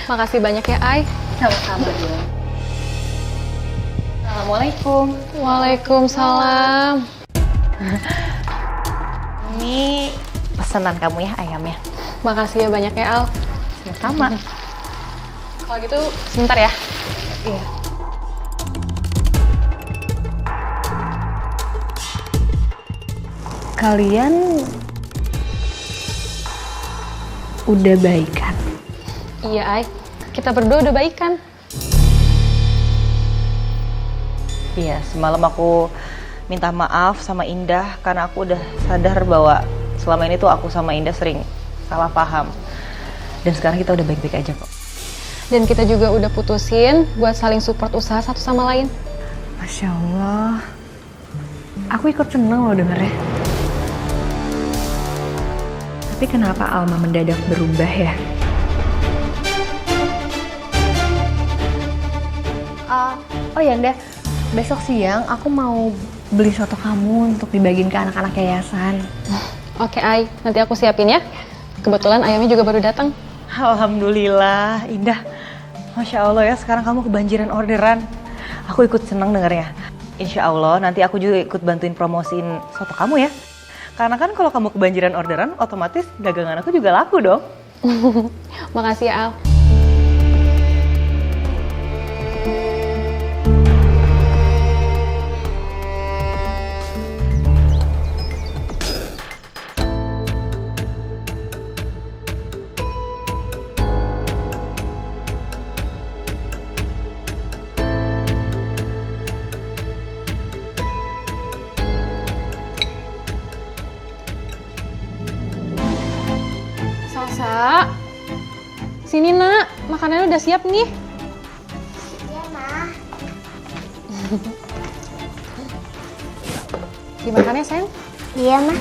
Makasih banyak ya, Ai. Sama-sama dong. Assalamualaikum. Waalaikumsalam. Ini pesanan kamu ya ayamnya. Makasih ya banyak ya, Al. Sama. Kalau gitu, sebentar ya. Iya. Kalian udah baikan? Iya, Ai. Kita berdua udah baikan. Iya, semalam aku minta maaf sama Indah karena aku udah sadar bahwa selama ini tuh aku sama Indah sering salah paham. Dan sekarang kita udah baik-baik aja kok. Dan kita juga udah putusin buat saling support usaha satu sama lain. Masya Allah. Aku ikut seneng loh dengernya. Tapi kenapa Alma mendadak berubah ya? Oh ya Nda, besok siang aku mau beli soto kamu untuk dibagiin ke anak-anak yayasan. Oke, Ai. Nanti aku siapin ya. Kebetulan ayamnya juga baru datang. Alhamdulillah, Indah. Masya Allah ya, sekarang kamu kebanjiran orderan. Aku ikut seneng dengernya. Insya Allah nanti aku juga ikut bantuin promosiin soto kamu ya. Karena kan kalau kamu kebanjiran orderan, otomatis dagangan aku juga laku dong. Makasih ya, Al. Salsa, sini nak, makanannya udah siap nih. Iya, Ma. Dimakan ya, sayang? Iya, Ma.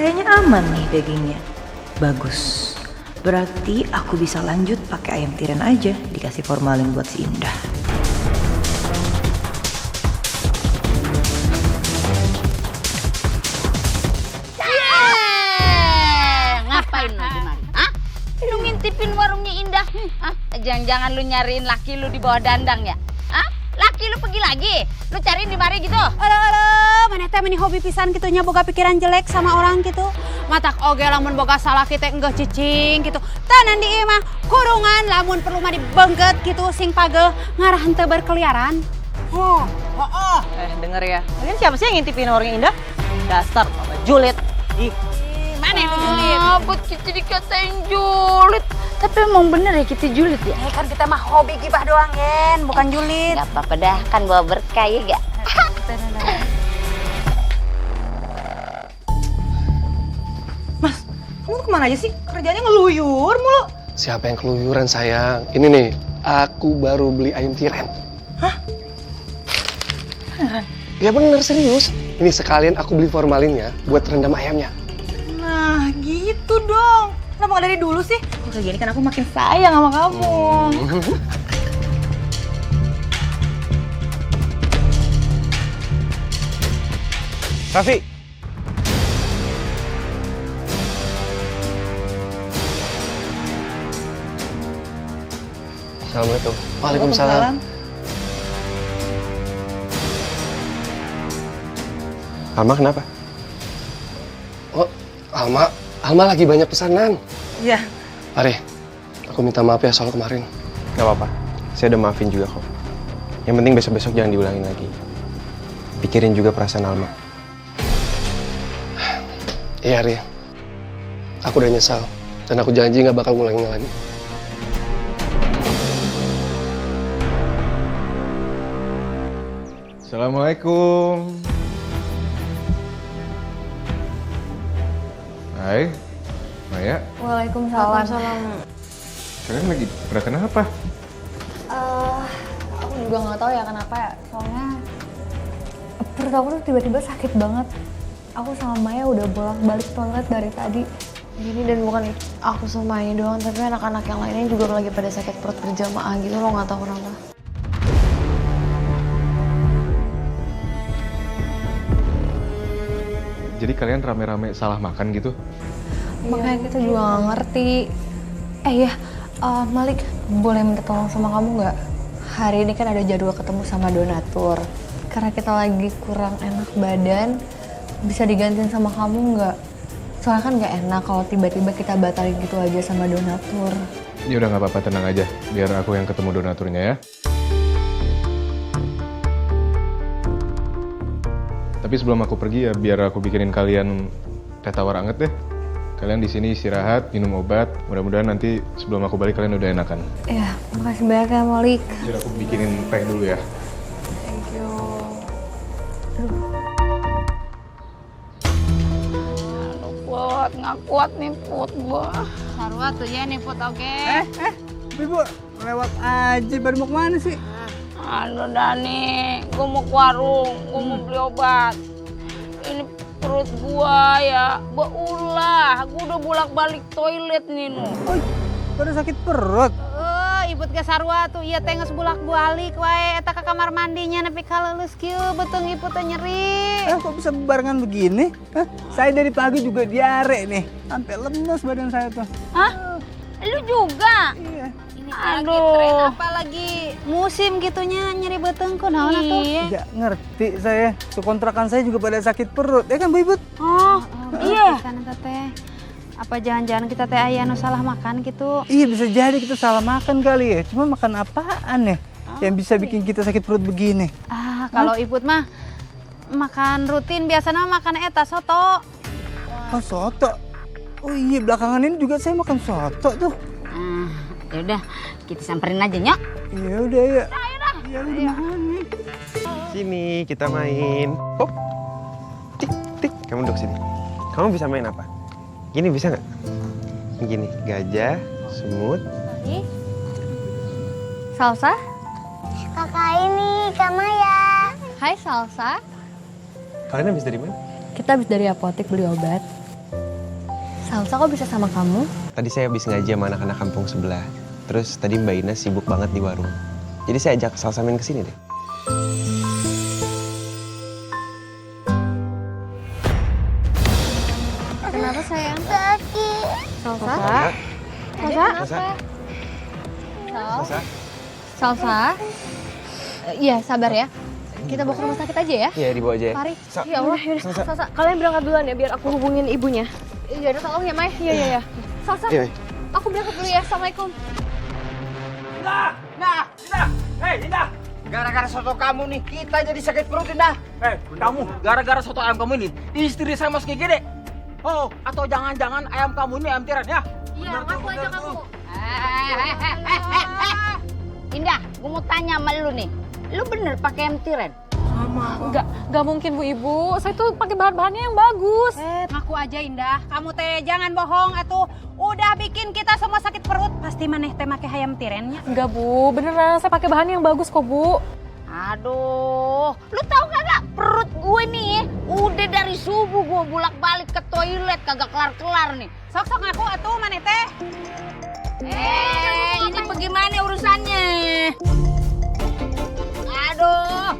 Kayaknya aman nih dagingnya. Bagus. Berarti aku bisa lanjut pakai ayam tiren aja, dikasih formalin buat si Indah. Ngapain lu di mari? Hah? Lu ngintipin warungnya Indah? Hah? Jangan-jangan lu nyariin laki lu di bawah dandang ya? Hah? Laki lu pergi lagi? Lu cariin di mari gitu? Aduh, maneh teh meni hobi pisan gitu nya boga pikiran jelek sama orang gitu. Matak oge lamun boga salah kita enggak cicing gitu. Tanan di ieu mah kurungan lamun perlu mah dibengket gitu sing pageuh ngarahan teu berkeliaran. Oh, Denger ya. Kalian siapa sih yang ngintipin orang Indah? Dasar Mama Julid. Ih, mana yang dijulit? Buat kita dikatain julid. Tapi emang bener ya kita julid ya? Kan kita mah hobi gibah doang, Gen, bukan julid. Gak apa-apa dah, kan bawa berkah ya gak? kamu tuh kemana aja sih? Kerjanya ngeluyur mulu. Siapa yang keluyuran sayang? Ini nih, aku baru beli ayam tiren. Hah? Beneran? Ya bener, serius. Ini sekalian aku beli formalinnya buat rendam ayamnya. Nah, gitu dong. Kenapa nggak dari dulu sih? Kalau kayak gini kan aku makin sayang sama kamu. Raffi. Assalamualaikum. Waalaikumsalam. Alma kenapa? Oh, Alma lagi banyak pesanan. Iya. Ari, aku minta maaf ya soal kemarin. Gak apa-apa, saya udah maafin juga kok. Yang penting besok-besok jangan diulangin lagi. Pikirin juga perasaan Alma. Iya, Ari. Aku udah nyesal. Dan aku janji gak bakal ngulangin lagi. Assalamualaikum. Hai, Maya. Waalaikumsalam. Kalian lagi pada kenapa? Aku juga nggak tahu ya kenapa ya. Soalnya perut aku tuh tiba-tiba sakit banget. Aku sama Maya udah bolak-balik toilet dari tadi. Gini dan bukan aku sama Maya doang, tapi anak-anak yang lainnya juga lagi pada sakit perut berjamaah gitu, lo nggak tahu kenapa. Jadi kalian rame-rame salah makan gitu? Makanya kita juga nggak ngerti. Malik, boleh minta tolong sama kamu nggak? Hari ini kan ada jadwal ketemu sama donatur. Karena kita lagi kurang enak badan, bisa digantiin sama kamu nggak? Soalnya kan nggak enak kalau tiba-tiba kita batalin gitu aja sama donatur. Ya udah nggak apa-apa, tenang aja. Biar aku yang ketemu donaturnya ya. Tapi sebelum aku pergi ya, biar aku bikinin kalian teh tawar anget deh. Kalian di sini istirahat, minum obat. Mudah-mudahan nanti sebelum aku balik kalian udah enakan. Ya, makasih banyak ya Malik. Biar aku bikinin teh dulu ya. Thank you. Put, nggak kuat nih Put, bah. Sarua tuh ya nih Put, oke. Ibu, lewat aja. Baru mau kemana sih? Aduh Dani, gue mau ke warung, gue mau beli obat. Ini perut gua ya, beulah. Gue udah bolak-balik toilet nih, Nu. Oh, pada sakit perut. Ibut ke sarua tuh iya teh geus bolak-balik wae eta ke kamar mandinya nepi ka leuleus kieu beuteung ibu teh nyeri. Kok bisa barengan begini? Saya dari pagi juga diare nih. Sampai lemes badan saya tuh. Hah? Lu juga? Iya. Ini lagi tren apalagi musim gitunya nyeri beuteung kunaon atuh? Nggak ngerti saya. Kontrakan saya juga pada sakit perut. Ya kan Bu Ibut? Oh, iya. Kan eta teh. Apa jangan-jangan kita teh aya nu salah makan gitu? Iya bisa jadi kita salah makan kali ya. Cuma makan apaan ya yang bisa bikin kita sakit perut begini? Kalau Ibut mah makan rutin biasanya makan eta soto. Oh soto? Oh iya belakangan ini juga saya makan soto tuh. Ya udah kita samperin aja nyok. Ya udah ya. Ya udah. Sini kita main. Hop. Tik tik. Kamu duduk sini. Kamu bisa main apa? Gini bisa nggak? Gini, gajah, semut. Salsa? Kakak ini, Kak Maya. Hai Salsa. Kalian habis dari mana? Kita habis dari apotek beli obat. Salsa kok bisa sama kamu? Tadi saya habis ngaji sama anak-anak kampung sebelah. Terus tadi Mbak Ina sibuk banget di warung. Jadi saya ajak Salsa main ke sini deh. Kenapa sayang? Sakit. Salsa? Salsa? Salsa? Salsa? Salsa? Iya, sabar ya. kita bawa ke rumah sakit aja ya? Iya, dibawa aja ya. Mari. Sa- Ya Allah, yaudah. Salsa. Salsa, kalian berangkat duluan ya biar aku hubungin ibunya. Iya, udah tolong ya, Mai. Iya. Salsa, Iya. aku berangkat dulu ya. Assalamualaikum. Indah! Gara-gara soto kamu nih, kita jadi sakit perut, Indah. Kamu, gara-gara soto ayam kamu ini, istri saya masuk gede. Oh, atau jangan-jangan ayam kamu ini ayam tiran ya? Iya, ngaku aja kamu. Indah, gue mau tanya sama lu nih. Lu bener pakai ayam tiren? Enggak mungkin Bu Ibu. Saya tuh pakai bahan-bahannya yang bagus. Ngaku aja Indah, kamu teh jangan bohong atuh. Udah bikin kita semua sakit perut, pasti maneh teh make hayam tirennya. Enggak Bu, beneran saya pakai bahan yang bagus kok Bu. Aduh, lu tahu kagak perut gue nih udah dari subuh gue bolak-balik ke toilet kagak kelar-kelar nih. Sok-sok ngaku atuh maneh teh. Ini bagaimana urusannya? Aduh.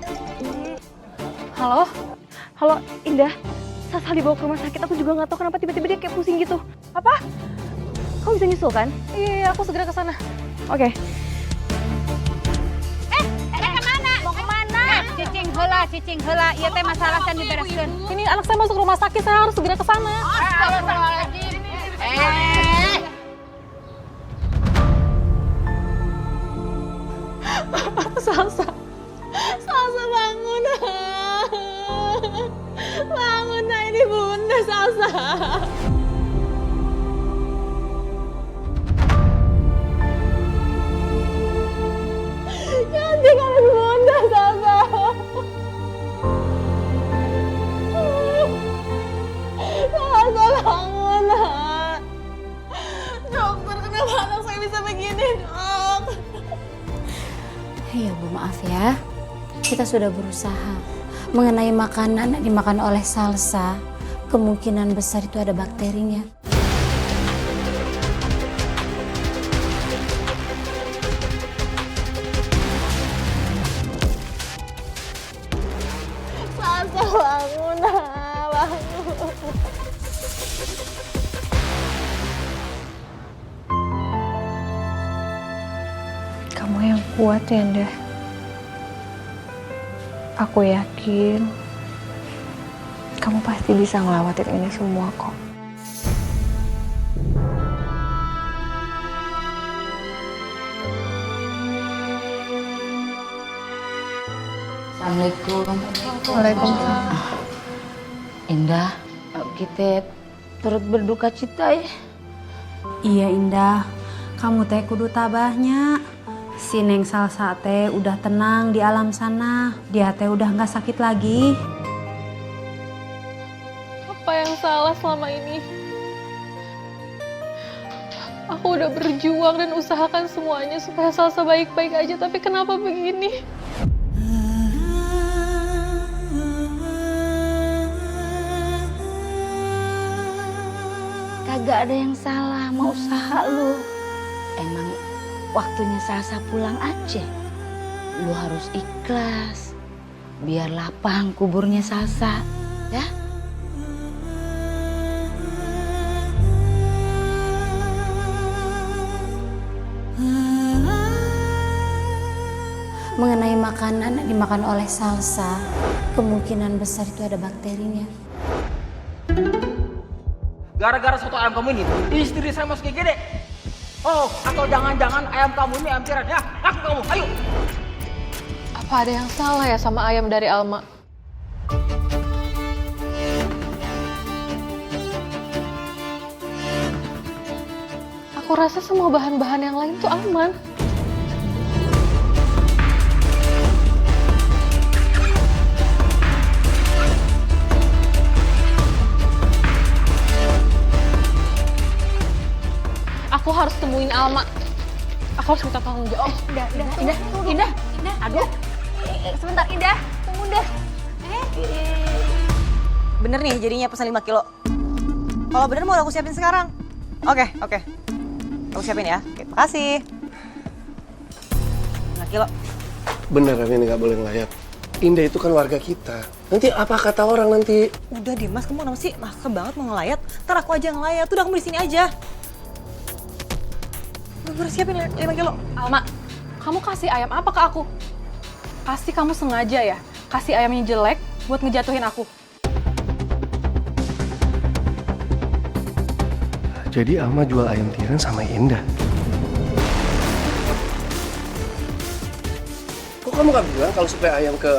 Halo, Indah. Salsa dibawa ke rumah sakit, aku juga nggak tahu kenapa tiba-tiba dia kayak pusing gitu. Apa? Kamu bisa nyusul kan? Iya, aku segera ke sana. Oke. Kemana? Mau kemana? Cicing heula, ieu teh masalah can dibereskeun. Ini anak saya masuk rumah sakit, saya harus segera ke sana. Astagfirullahaladzim. Salsa bangun. Bangun, nah ini Bunda Salsa. Jangan tinggalin Bunda Salsa. Salsa bangun, nak. Dokter, kenapa anak saya bisa begini, Dok? Ya Bu, maaf ya. Kita sudah berusaha. Mengenai makanan yang dimakan oleh Salsa, kemungkinan besar itu ada bakterinya. Salsa bangun, bangun. Kamu yang kuat ya, Indah. Aku yakin kamu pasti bisa ngelewatin ini semua kok. Assalamualaikum. Waalaikumsalam. Indah, kita turut berduka cita ya. Iya Indah, kamu teh kudu tabahnya. Si Neng Salsa teh udah tenang di alam sana. Dia teh udah nggak sakit lagi. Apa yang salah selama ini? Aku udah berjuang dan usahakan semuanya supaya Salsa baik-baik aja, tapi kenapa begini? Kagak ada yang salah sama usaha lu. Emang waktunya Salsa pulang aja. Lu harus ikhlas. Biar lapang kuburnya Salsa, ya? Mengenai makanan yang dimakan oleh Salsa, kemungkinan besar itu ada bakterinya. Gara-gara soto ayam kamu ini, istri saya masuk gede. Oh, atau jangan-jangan ayam kamu ini ayam tiran ya? Aku kamu, ayo. Apa ada yang salah ya sama ayam dari Alma? Aku rasa semua bahan-bahan yang lain tuh aman. Aku harus temuin Alma. Aku harus minta tolong jawab. Indah. Aduh. Sebentar, Indah. Tunggu deh. Bener nih jadinya pesan 5 kilo. Kalau bener mau aku siapin sekarang. Oke. Aku siapin ya. Oke, makasih. 5 kilo. Beneran ini nggak boleh ngelayat. Indah itu kan warga kita. Nanti apa kata orang nanti? Udah deh Mas, kamu kenapa sih maksa banget mau ngelayat? Ntar aku aja ngelayat. Udah kamu di sini aja. Gue siapin 5 kilo. Alma, kamu kasih ayam apa ke aku? Pasti kamu sengaja ya kasih ayamnya jelek buat ngejatuhin aku. Jadi Alma jual ayam tiren sama Indah. Kok kamu gak bilang kalau suplai ayam ke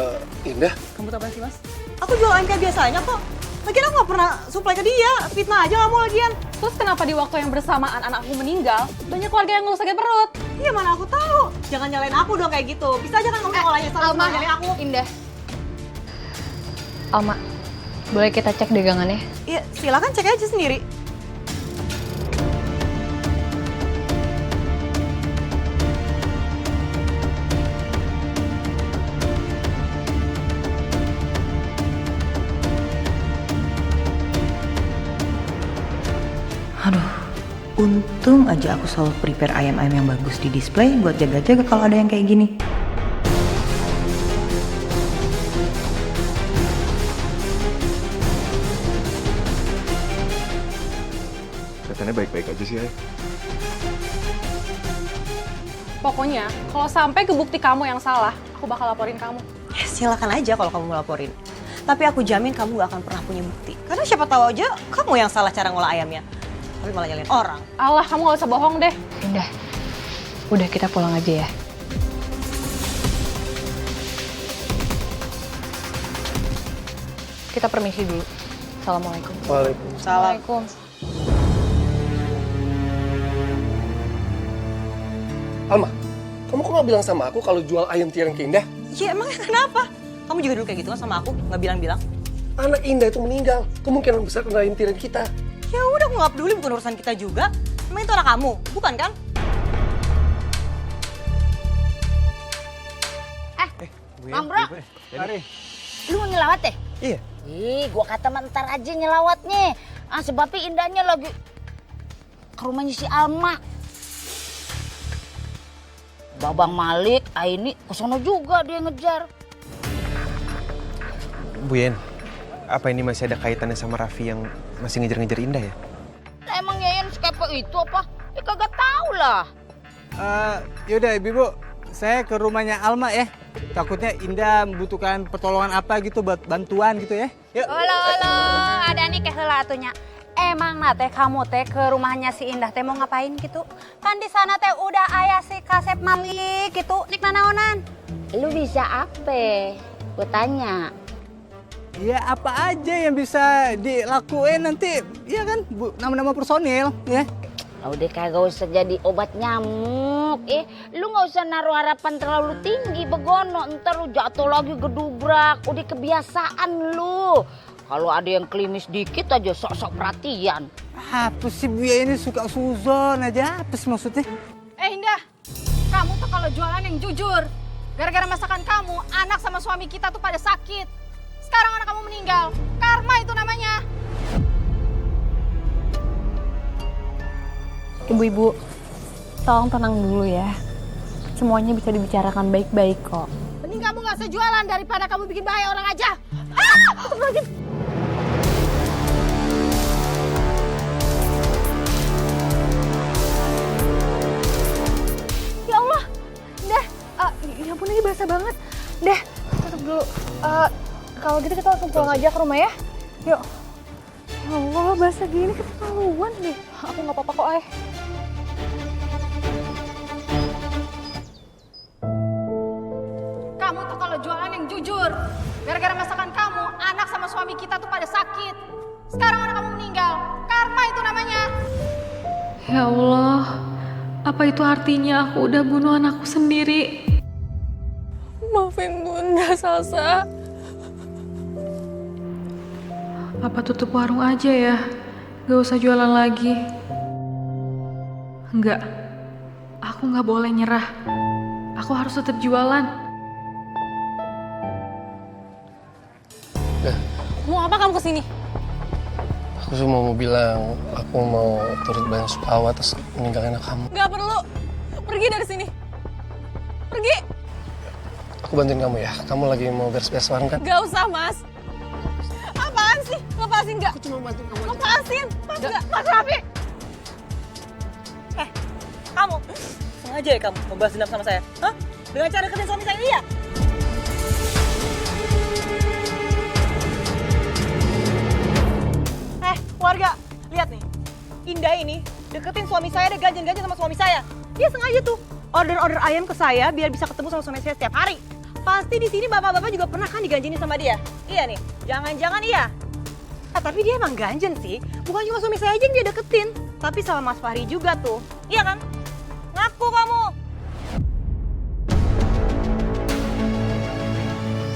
Indah? Kamu tahu apa sih, Mas? Aku jual ayam kayak biasanya kok. Lagian aku gak pernah suplai ke dia. Fitnah aja kamu lagian. Terus kenapa di waktu yang bersamaan anak aku meninggal, banyak keluarga yang ngeluh sakit perut? Iya, mana aku tahu. Jangan nyalain aku dong kayak gitu. Bisa aja kan kamu sekolahnya sama nyalain aku. Indah. Alma, boleh kita cek dagangannya? Iya, silakan cek aja sendiri. Aduh, untung aja aku selalu prepare ayam-ayam yang bagus di display buat jaga-jaga kalau ada yang kayak gini. Katanya baik-baik aja sih, Ayah. Pokoknya, kalau sampai kebukti kamu yang salah, aku bakal laporin kamu. Ya, silakan aja kalau kamu mau laporin. Tapi aku jamin kamu gak akan pernah punya bukti. Karena siapa tahu aja kamu yang salah cara ngolah ayamnya. Tapi malah nyalain orang. Allah, kamu gak usah bohong deh. Indah, udah kita pulang aja ya. Kita permisi dulu. Assalamualaikum. Waalaikumsalam. Assalamualaikum. Alma, kamu kok gak bilang sama aku kalau jual ayam tiren ke Indah? Ya emangnya kenapa? Kamu juga dulu kayak gitu kan sama aku, gak bilang-bilang. Anak Indah itu meninggal, kemungkinan besar kena ayam tiren kita. Ya udah, aku gak peduli, bukan urusan kita juga. Emang itu anak kamu, bukan kan? Bang Bro, Mari. lu mau nyelawat deh? Iya. Ih, gua kata mentar aja nyelawatnya. Sebabnya Indahnya lagi ke rumahnya si Alma. Babang Malik, Aini, kesono juga dia ngejar. Bu Yen, apa ini masih ada kaitannya sama Raffi yang masih ngejar-ngejar Indah ya? Lah emang Yayan sekepo itu apa? Ya kagak tahu lah. Yaudah Ibu, saya ke rumahnya Alma ya. Takutnya Indah membutuhkan pertolongan apa gitu, buat bantuan gitu ya. Yuk. Halo, ada nih keheula atunya. Emang nate kamu teh ke rumahnya si Indah teh mau ngapain gitu? Kan di sana teh udah aya si Kasep Malik gitu, nik nanaonan. Lu bisa apa? Gue tanya. Ya apa aja yang bisa dilakuin nanti, ya kan, Bu, nama-nama personil ya. Udah kagak usah jadi obat nyamuk. Lu nggak usah naruh harapan terlalu tinggi begono. Ntar lu jatuh lagi gedubrak. Udah kebiasaan lu. Kalau ada yang klimis dikit aja sok-sok perhatian. Apa sih Bu ini suka suzon aja? Apa sih maksudnya? Indah, kamu tuh kalau jualan yang jujur. Gara-gara masakan kamu, anak sama suami kita tuh pada sakit. Sekarang anak kamu meninggal. Karma itu namanya. Ibu-ibu, tolong tenang dulu ya. Semuanya bisa dibicarakan baik-baik kok. Mending kamu nggak usah jualan daripada kamu bikin bahaya orang aja. Ya Allah, Dah, ya ampun ini basah banget. Dah, tutup dulu. Kalau gitu kita langsung pulang aja ke rumah ya. Yuk. Ya Allah, basah gini keterlaluan deh. Aku nggak apa-apa kok, Kamu tuh kalau jualan yang jujur. Gara-gara masakan kamu, anak sama suami kita tuh pada sakit. Sekarang anak kamu meninggal. Karma itu namanya. Ya Allah, apa itu artinya aku udah bunuh anakku sendiri? Maafin Bunda, Salsa. Apa tutup warung aja ya? Gak usah jualan lagi. Enggak, aku gak boleh nyerah. Aku harus tetap jualan. Mau apa kamu kesini? Aku cuma mau bilang, aku mau turut bayang sukawa atas meninggalnya kamu. Gak perlu. Pergi dari sini. Pergi. Aku bantuin kamu ya. Kamu lagi mau beres-beres warung kan? Gak usah, Mas. Apaan sih? Lepasin gak? Aku cuma bantuin kamu. Lepasin. Mas gak? Mas Raffi. Kamu sengaja ya kamu membalas dendam sama saya? Hah? Dengan cara deketin suami saya, iya? ini deketin suami saya dan ganjen-ganjen sama suami saya. Dia sengaja tuh order ayam ke saya biar bisa ketemu sama suami saya setiap hari. Pasti di sini bapak-bapak juga pernah kan diganjenin sama dia. Iya nih, jangan-jangan iya. Tapi dia emang ganjen sih. Bukan cuma suami saya aja yang dia deketin, tapi sama Mas Fahri juga tuh. Iya kan? Ngaku kamu.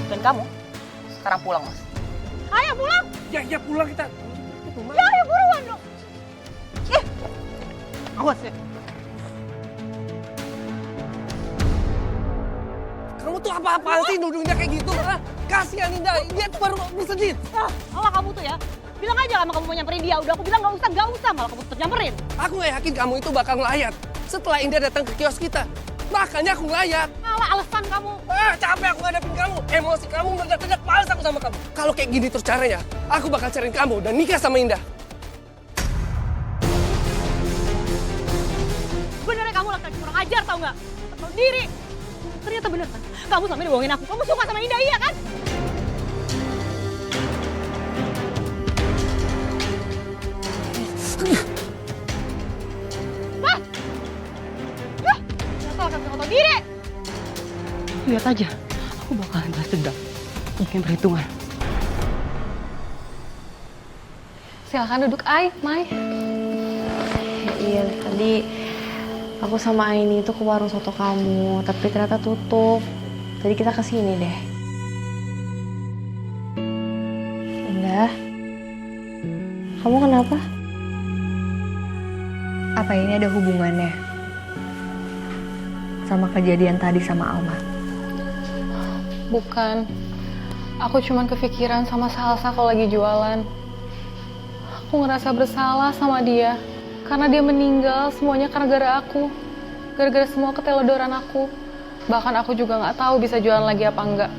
Dan kamu sekarang pulang, Mas. Ayo pulang. Ya pulang kita. Ya ayo buruan dong. Awas ya. Kamu tuh apa-apaan sih nuduhnya kayak gitu? Kasihan Indah, dia tuh baru bersedih. Allah kamu tuh ya. Bilang aja sama kamu mau nyamperin dia. Udah aku bilang nggak usah. Malah kamu tetap nyamperin. Aku nggak yakin kamu itu bakal ngelayat setelah Indah datang ke kios kita. Makanya aku ngelayat. Malah alasan kamu. Capek aku ngadepin kamu. Emosi kamu meledak-ledak, males aku sama kamu. Kalau kayak gini terus caranya, aku bakal cariin kamu dan nikah sama Indah. Benernya kamu laki-laki kurang ajar tau nggak? Tahu diri. Ternyata bener kan? Kamu sampai dibohongin aku. Kamu suka sama Indah iya kan? Tahu diri. Lihat aja, aku bakalan balas dendam. Bikin perhitungan. Silahkan duduk, Mai. Iya, tadi aku sama Aini itu ke warung soto kamu, tapi ternyata tutup. Tadi kita kesini deh. Indah, kamu kenapa? Apa ini ada hubungannya sama kejadian tadi sama Alma? Bukan. Aku cuman kepikiran sama Salsa kalau lagi jualan. Aku ngerasa bersalah sama dia. Karena dia meninggal semuanya karena gara aku. Gara-gara semua keteledoran aku. Bahkan aku juga nggak tahu bisa jualan lagi apa enggak.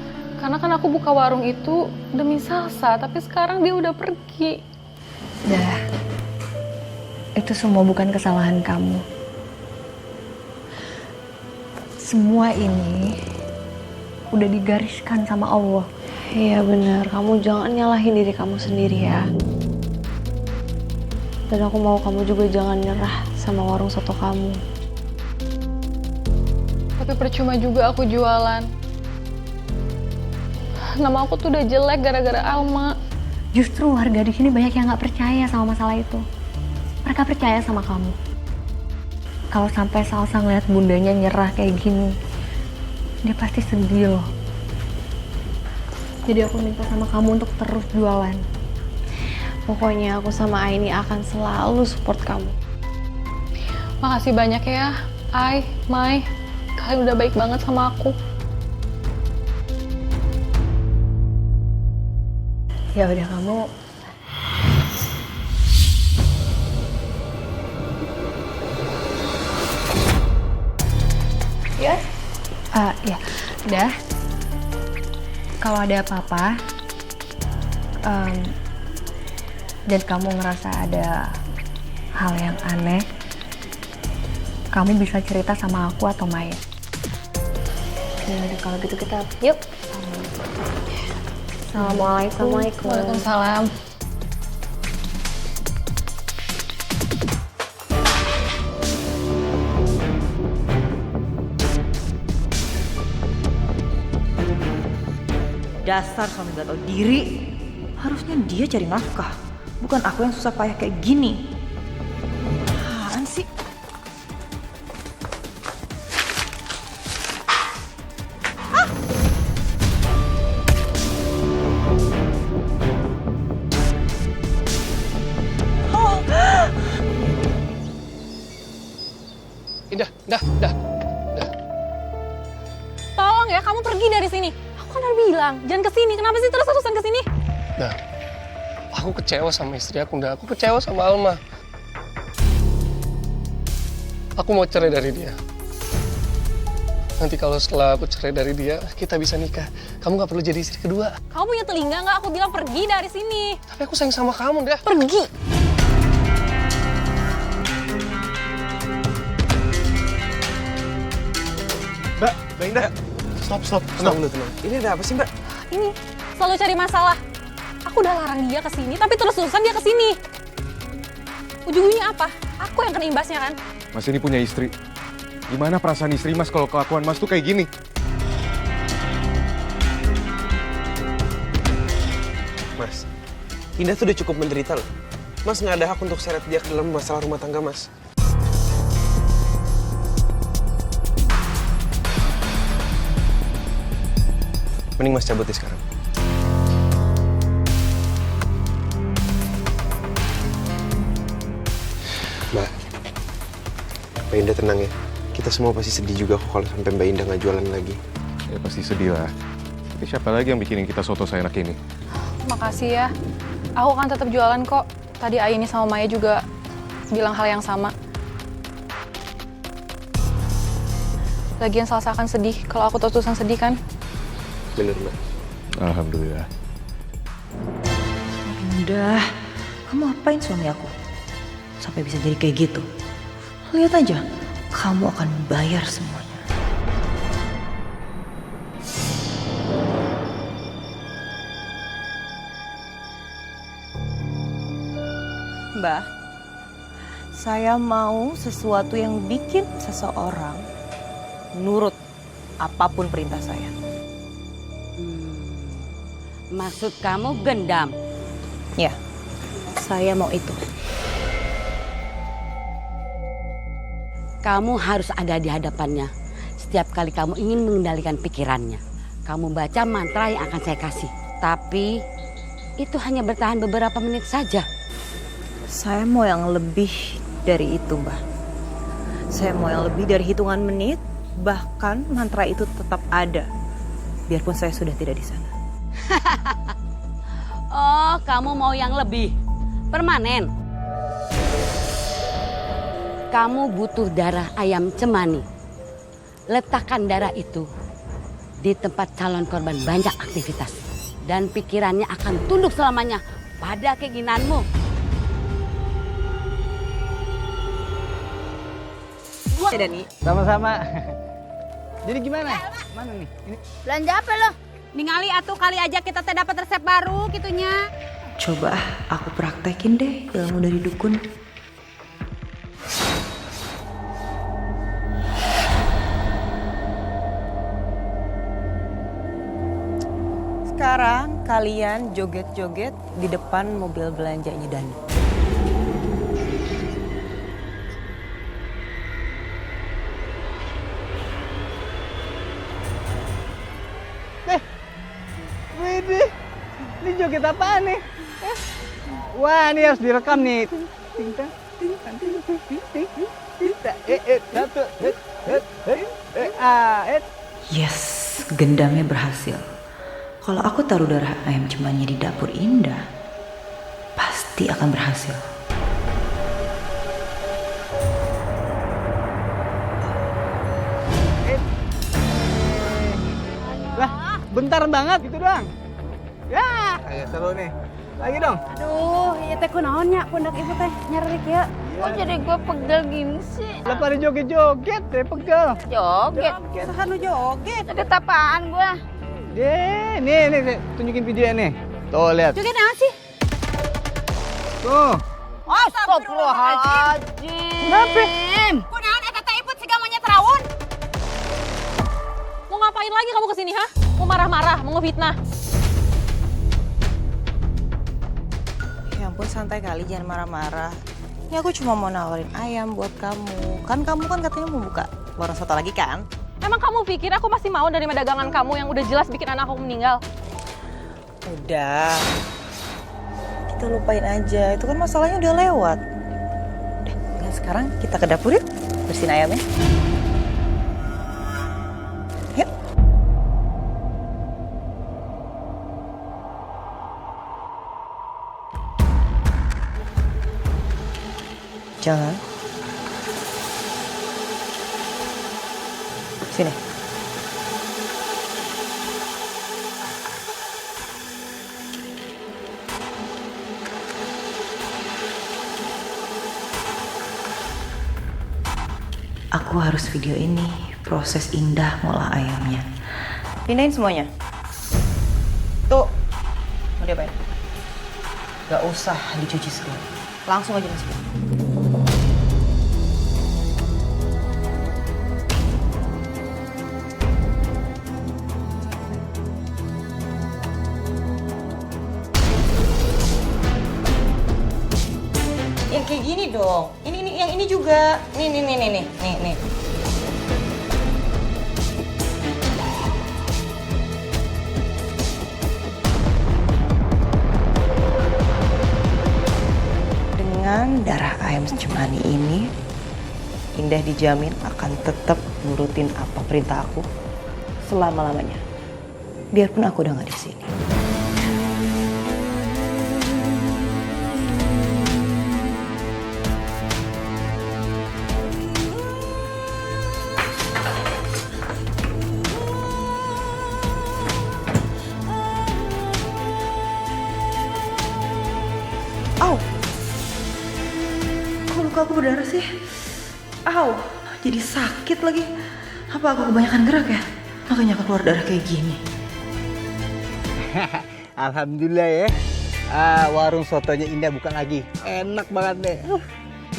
Karena kan aku buka warung itu demi Salsa, tapi sekarang dia udah pergi. Dah, itu semua bukan kesalahan kamu. Semua ini udah digariskan sama Allah. Iya benar, kamu jangan nyalahin diri kamu sendiri ya. Dan aku mau kamu juga jangan nyerah sama warung soto kamu. Tapi percuma juga aku jualan. Nama aku tuh udah jelek gara-gara Alma. Justru warga di sini banyak yang nggak percaya sama masalah itu. Mereka percaya sama kamu. Kalau sampai Salsa ngeliat bundanya nyerah kayak gini, dia pasti sedih loh. Jadi aku minta sama kamu untuk terus jualan. Pokoknya aku sama Aini akan selalu support kamu. Makasih banyak ya, Ai, Mai. Kalian udah baik banget sama aku. Ya udah kamu. Ya? Ya, udah. Kalau ada apa-apa, dan kamu ngerasa ada hal yang aneh, kamu bisa cerita sama aku atau Maya. Kalau gitu kita yuk. Assalamualaikum. Waalaikumsalam. Dasar suami gak tau diri. Harusnya dia cari nafkah, bukan aku yang susah payah kayak gini. Apaan sih? Dah. Tolong ya, kamu pergi dari sini. Aku kan udah bilang, jangan kesini. Kenapa sih terus-terusan kesini? Dah, aku kecewa sama istri aku, Dah. Aku kecewa sama Alma. Aku mau cerai dari dia. Nanti kalau setelah aku cerai dari dia, kita bisa nikah. Kamu gak perlu jadi istri kedua. Kamu punya telinga nggak? Aku bilang pergi dari sini. Tapi aku sayang sama kamu, Dah. Pergi. Mbak Indah. Stop. Tenang. Ini ada apa sih, Mbak? Ini selalu cari masalah. Aku udah larang dia kesini, tapi terus-terusan dia kesini. Ujung-ujungnya apa? Aku yang kena imbasnya kan. Mas ini punya istri. Gimana perasaan istri Mas kalau kelakuan Mas tuh kayak gini? Mas, Indah tuh udah cukup menderita loh. Mas nggak ada hak untuk seret dia ke dalam masalah rumah tangga Mas. Mending Mas cabut deh sekarang. Mbak Indah tenang ya. Kita semua pasti sedih juga kok kalau sampai Mbak Indah nggak jualan lagi. Ya pasti sedih lah. Tapi siapa lagi yang bikinin kita soto seenak ini? Makasih ya. Aku kan tetap jualan kok. Tadi Aini sama Maya juga bilang hal yang sama. Lagian Salsa akan sedih kalau aku terus-terusan sedih kan. Bener Mbak. Alhamdulillah. Udah, kamu apain suami aku? Sampai bisa jadi kayak gitu. Lihat aja, kamu akan bayar semuanya. Mbak, saya mau sesuatu yang bikin seseorang nurut apapun perintah saya. Maksud kamu gendam? Ya, saya mau itu. Kamu harus ada di hadapannya. Setiap kali kamu ingin mengendalikan pikirannya, kamu baca mantra yang akan saya kasih. Tapi itu hanya bertahan beberapa menit saja. Saya mau yang lebih dari itu, Mbak. Saya mau yang lebih dari hitungan menit, bahkan mantra itu tetap ada. Biarpun saya sudah tidak di sana. Oh, kamu mau yang lebih permanen. Kamu butuh darah ayam cemani. Letakkan darah itu di tempat calon korban banyak aktivitas. Dan pikirannya akan tunduk selamanya pada keinginanmu. Ya, Dani. Sama-sama. Jadi gimana? Mana nih? Ini. Belanja apa lo? Ningali atuh kali aja kita teh dapat resep baru gitunya. Coba aku praktekin deh ilmu dari dukun. Sekarang kalian joget-joget di depan mobil belanjanya Dani. Widih, ini joget apaan nih? Wah, ini harus direkam nih. Yes, gendamnya berhasil. Kalau aku taruh darah ayam cemani di dapur Indah, pasti akan berhasil. Lah, bentar banget gitu doang. Ya, kayak seru nih. Lagi dong. Aduh, iya teh kunaonnya pundak ibu teh nyerik ya. Kok jadi gue pegel gini sih? Lah pada joget-joget deh, pegel. Joget. Saha nu joget. Ada tapaan gue. Nih, tunjukin videonya nih. Tuh, lihat. Joget naon sih? Tuh. Astagfirullahaladzim. Kenapa? Kunaon eta teh iput siga monyet rawon? Mau ngapain lagi kamu kesini, ha? Mau marah-marah, mau ngefitnah? Ya ampun, santai kali, jangan marah-marah. Ini aku cuma mau nawarin ayam buat kamu. Kan kamu kan katanya mau buka warung soto lagi kan? Emang kamu pikir aku masih mau nerima dagangan kamu yang udah jelas bikin anak aku meninggal? Udah. Kita lupain aja, itu kan masalahnya udah lewat. Udah, nah sekarang kita ke dapur yuk, bersihin ayamnya. Yuk. Jangan. Sini. Aku harus video ini, proses Indah ngolah ayamnya. Pindahin semuanya. Tuh. Mau diapain? Gak usah dicuci segala. Langsung aja masukin. kayak gini dong. Ini yang ini juga. Nih. Dengan darah ayam cemani ini, Indah dijamin akan tetap nurutin apa perintah aku selama-lamanya. Biarpun aku udah nggak di sini. Au, kok luka aku berdarah sih? Au, jadi sakit lagi. Apa aku kebanyakan gerak ya? Makanya aku keluar darah kayak gini. Alhamdulillah ya. Warung sotonya Indah buka lagi. Enak banget deh.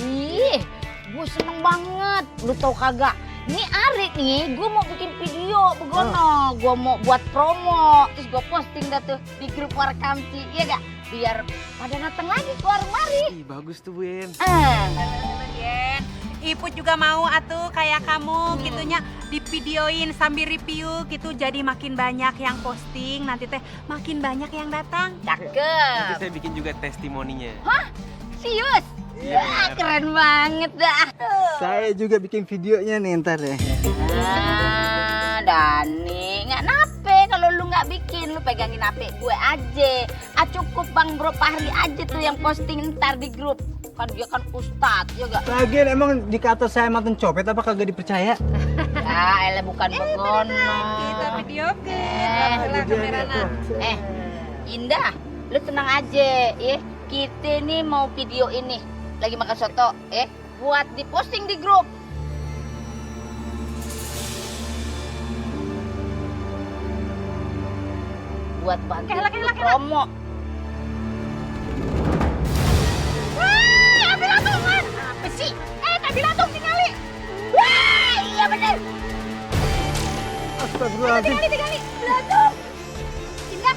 Ih, gue seneng banget. Lu tau kagak? Ini Arik nih, gue mau bikin video begono. Gue mau buat promo. Terus gue posting dah tuh di grup Warkamsi, iya gak? Biar pada datang lagi ke warung mari. Ih, bagus tuh, Bu Yen. Iput juga mau atuh kayak kamu gitunya divideoin sambil review gitu jadi makin banyak yang posting nanti teh makin banyak yang datang. Nanti Cakep. saya bikin juga testimoninya. Hah? Serius? Iya, Wah, keren banget dah. Saya juga bikin videonya nih ntar deh. Dani, nggak nape kalau lu nggak bikin, lu pegangin HP gue aja. Cukup Bang Bro Fahri aja tuh yang posting ntar di grup. Kan dia kan ustadz juga. Lagian emang dikata saya mantan copet apa kagak dipercaya? Elah bukan begono. Kita video Indah, lu tenang aja ya. Kita nih mau video ini lagi makan soto buat diposting di grup. Buat bantu promo. Wah, bilatungan. Apa sih? Tak bilatung tinggali. Wah, iya bener. Astagfirullahaladzim. Tinggali. Bilatung. Indah,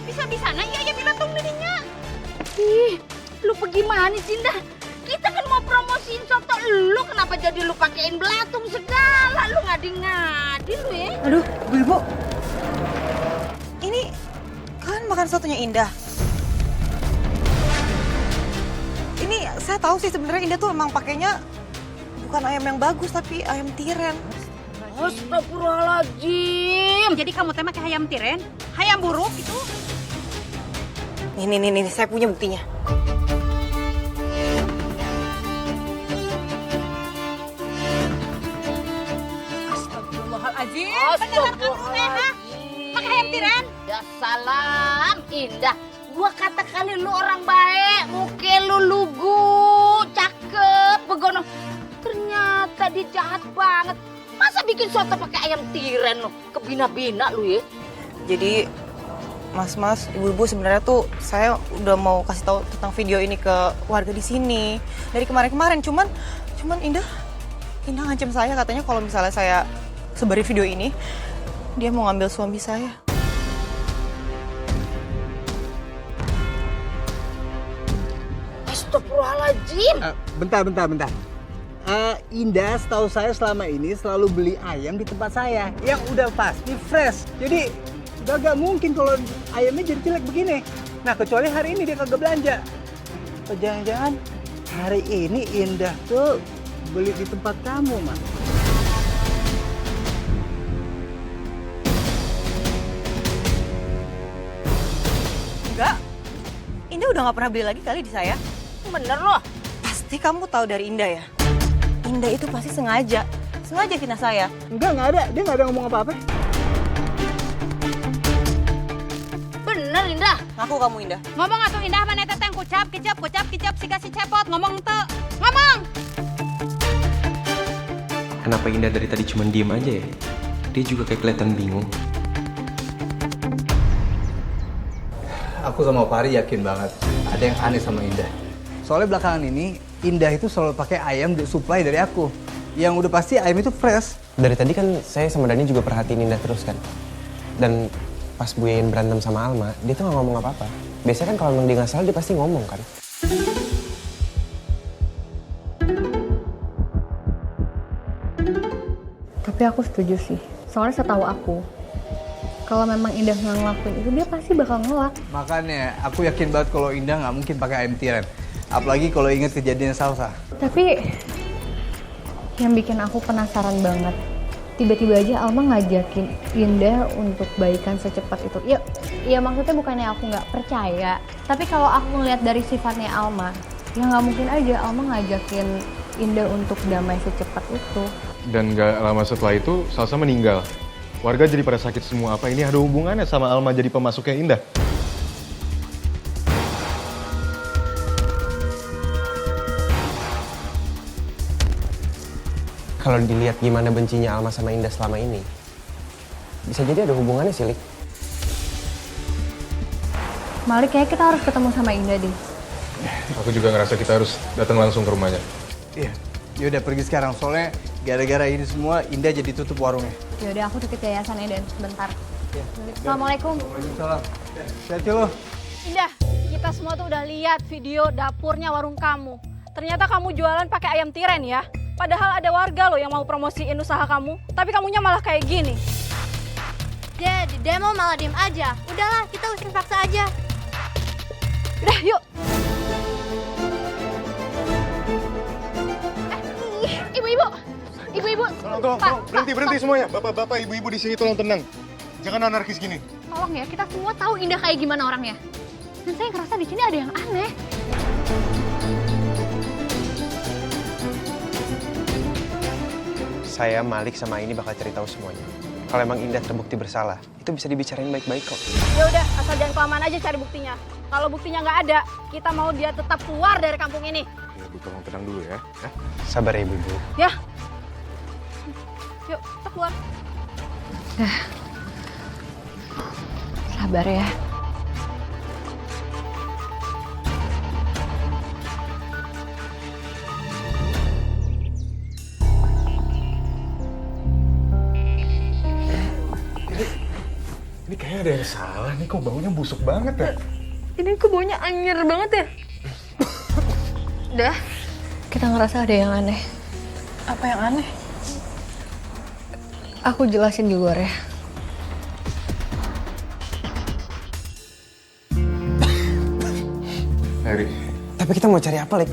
bisa-bisa nah iya bilatung dirinya. Ih, lu pergi mana sih, Indah? Kita kan mau promosiin soto lu, kenapa jadi lu pakein belatung segala? Lu ngadi-ngadi lu ya. Aduh, Ibu. Ini kan makan sotonya Indah. Ini saya tahu sih sebenarnya Indah tuh emang pakainya bukan ayam yang bagus tapi ayam tiren. Astagfirullahaladzim. Jadi kamu teh pakai ayam tiren? Ayam buruk itu? Nih, saya punya buktinya. Astagfirullahaladzim. Beneran kamu teh, ha? Pakai ayam tiren? Ya salam, Indah. Gua kata kali lu orang baik, muka lu lugu, cakep, begono. Ternyata dia jahat banget. Masa bikin soto pakai ayam tiren lu? Kebina-bina lu ya. Jadi Mas, ibu-ibu sebenarnya tuh saya udah mau kasih tahu tentang video ini ke warga di sini dari kemarin-kemarin. Cuman Indah ngancem saya katanya kalau misalnya saya sebarin video ini dia mau ngambil suami saya. Astagfirullahaladzim. Bentar. Indah setahu saya selama ini selalu beli ayam di tempat saya yang udah pasti fresh. Jadi gak mungkin kalau ayamnya jadi jelek begini. Nah kecuali hari ini dia kagak belanja. Atau jangan-jangan hari ini Indah tuh beli di tempat kamu, Mak. Enggak. Indah udah gak pernah beli lagi kali di saya. Bener loh. Pasti kamu tahu dari Indah ya. Indah itu pasti sengaja fitnah saya. Enggak ada. Dia nggak ada ngomong apa-apa. Bener, Indah. Ngaku kamu, Indah. Ngomong atuh Indah mana teteh kucap kicap siga si cepot ngomong teu. Ngomong. Kenapa Indah dari tadi cuma diem aja ya? Dia juga kayak kelihatan bingung. Aku sama Fahri yakin banget ada yang aneh sama Indah. Soalnya belakangan ini Indah itu selalu pakai ayam supply dari aku. Yang udah pasti ayam itu fresh. Dari tadi kan saya sama Dani juga perhatiin Indah terus kan. Dan pas Bu Yen berantem sama Alma, dia tuh gak ngomong apa-apa. Biasanya kan kalau emang dia nggak salah dia pasti ngomong kan. Tapi aku setuju sih. Soalnya setahu aku, kalau memang Indah nggak ngelakuin itu, dia pasti bakal ngelak. Makanya aku yakin banget kalau Indah nggak mungkin pakai ayam tiren. Apalagi kalau ingat kejadian Salsa. Tapi yang bikin aku penasaran banget, tiba-tiba aja Alma ngajakin Indah untuk baikan secepat itu. Ya maksudnya bukannya aku nggak percaya, tapi kalau aku ngeliat dari sifatnya Alma, ya nggak mungkin aja Alma ngajakin Indah untuk damai secepat itu. Dan gak lama setelah itu, Salsa meninggal. Warga jadi pada sakit semua. Apa ini ada hubungannya sama Alma jadi pemasuknya Indah? Kalau dilihat gimana bencinya Alma sama Indah selama ini, bisa jadi ada hubungannya sih, Lik. Malik, kayaknya kita harus ketemu sama Indah deh. Aku juga ngerasa kita harus datang langsung ke rumahnya. Iya, yaudah pergi sekarang. Soalnya gara-gara ini semua Indah jadi tutup warungnya. Yaudah, aku titip yayasan Eden sebentar. Assalamualaikum. Waalaikumsalam. Hati-hati lo. Indah, kita semua tuh udah lihat video dapurnya warung kamu. Ternyata kamu jualan pakai ayam tiren ya. Padahal ada warga loh yang mau promosiin usaha kamu, tapi kamunya malah kayak gini. Jadi demo malah diem aja. Udahlah, kita usin paksa aja. Udah, yuk. Ibu-ibu. Tolong, berhenti semuanya. Bapak-bapak, ibu-ibu di sini tolong tenang. Jangan anarkis gini. Tolong ya, kita semua tahu Indah kayak gimana orangnya. Dan saya ngerasa di sini ada yang aneh. Saya, Malik, sama ini bakal cari tahu semuanya. Kalau emang Indah terbukti bersalah, itu bisa dibicarain baik-baik kok. Ya udah, asal jangan kelamaan aja cari buktinya. Kalau buktinya nggak ada, kita mau dia tetap keluar dari kampung ini. Ya, Bu, tolong tenang dulu ya. Sabar ya, Ibu. Ya. Yuk, kita keluar. Sabar ya. Ini kayaknya ada yang salah nih, kok baunya busuk banget ya? Ini kok baunya anjir banget ya? Udah, kita ngerasa ada yang aneh. Apa yang aneh? Aku jelasin di luar ya. Harry. Tapi kita mau cari apa, Lik?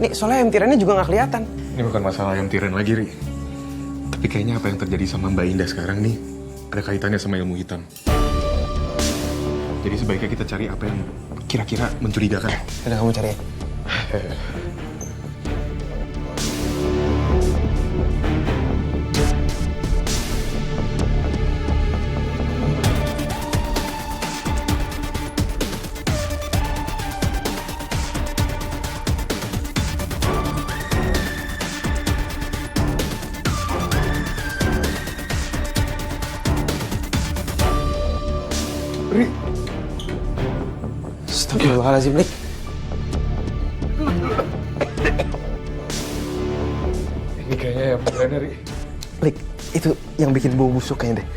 Nih, soalnya ayam tirennya juga nggak kelihatan. Ini bukan masalah ayam tiren lagi, Ri. Tapi kayaknya apa yang terjadi sama Mbak Indah sekarang nih ada kaitannya sama ilmu hitam. Jadi sebaiknya kita cari apa yang kira-kira mencurigakan. Udah, kamu cari ya. Ri. Astagfirullahaladzim, Lik. Ini kayaknya yang beneran, Ri. Lik, itu yang bikin bau busuk kayaknya deh.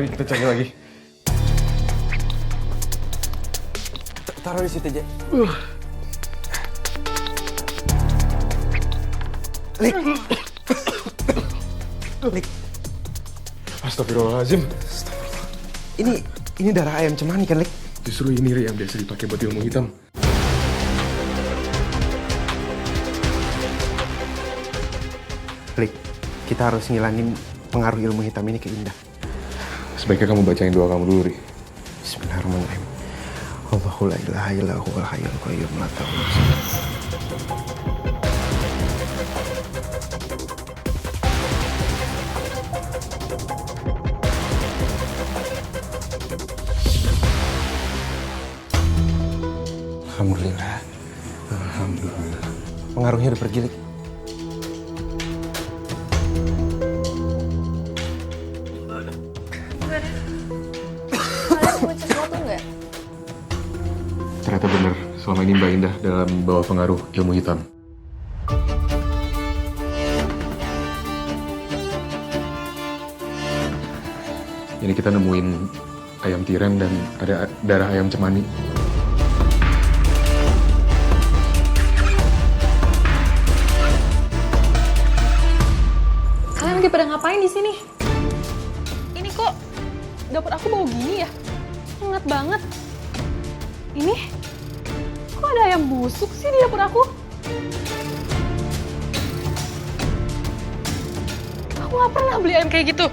Ri, kita cari lagi. Taruh di situ aja. Lik. Lik. Astagfirullahaladzim. Ini darah ayam cemani kan, Lik? Justru ini, Ri, yang biasa dipakai buat ilmu hitam. Lik, kita harus ngilangin pengaruh ilmu hitam ini ke Indah. Sebaiknya kamu bacain doa kamu dulu, Ri. Bismillahirrahmanirrahim. Allahu la ilaha illa huwal hayyul qayyum la ta'khudhuhu. Alhamdulillah. Alhamdulillah. Pengaruhnya udah pergi, Lik. Kalian buat sesuatu nggak? Ternyata benar, selama ini Mbak Indah dalam bawa pengaruh ilmu hitam. Ini kita nemuin ayam tiren dan ada darah ayam cemani. Kalian lagi pada ngapain di sini? Ini kok dapur aku bau gini ya? Hangat banget. Ini kok ada ayam busuk sih di dapur aku? Aku nggak pernah beli ayam kayak gitu.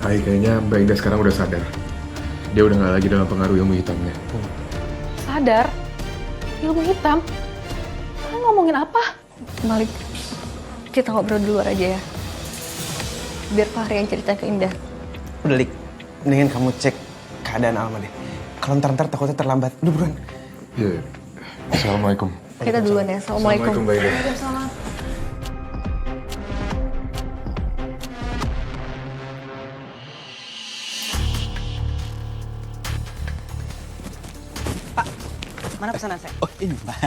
Hai, kayaknya Mbak Indah sekarang udah sadar. Dia udah nggak lagi dalam pengaruh ilmu hitamnya. Sadar? Ilmu hitam? Kalian ngomongin apa? Malik, kita ngobrol di luar aja ya. Biar Fahri yang cerita ke Indah. Udah, Lik. Mendingan kamu cek keadaan Alma deh. Kalau ntar takutnya terlambat. Udah buruan. Iya. Assalamualaikum. Kita duluan ya. Assalamualaikum. Assalamualaikum, Mbak Indah. Waalaikumsalam. Mana pesanan saya? Oh ini Mbak.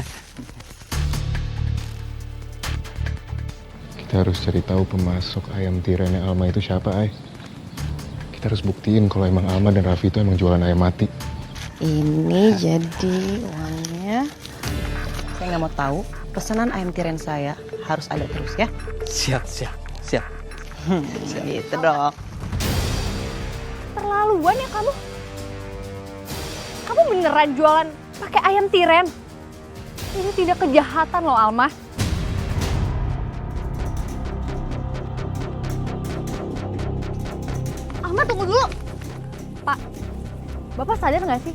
Kita harus cari tahu pemasok ayam tirennya Alma itu siapa, Ay. Kita harus buktiin kalau emang Alma dan Raffi itu emang jualan ayam mati. Ini jadi uangnya. Saya nggak mau tahu. Pesanan ayam tiren saya harus ada terus ya. Siap. Gitu dong. Terlaluan ya kamu. Kamu beneran jualan pakai ayam tiren? Ini tidak kejahatan loh, Alma. Alma, tunggu dulu. Pak, Bapak sadar nggak sih?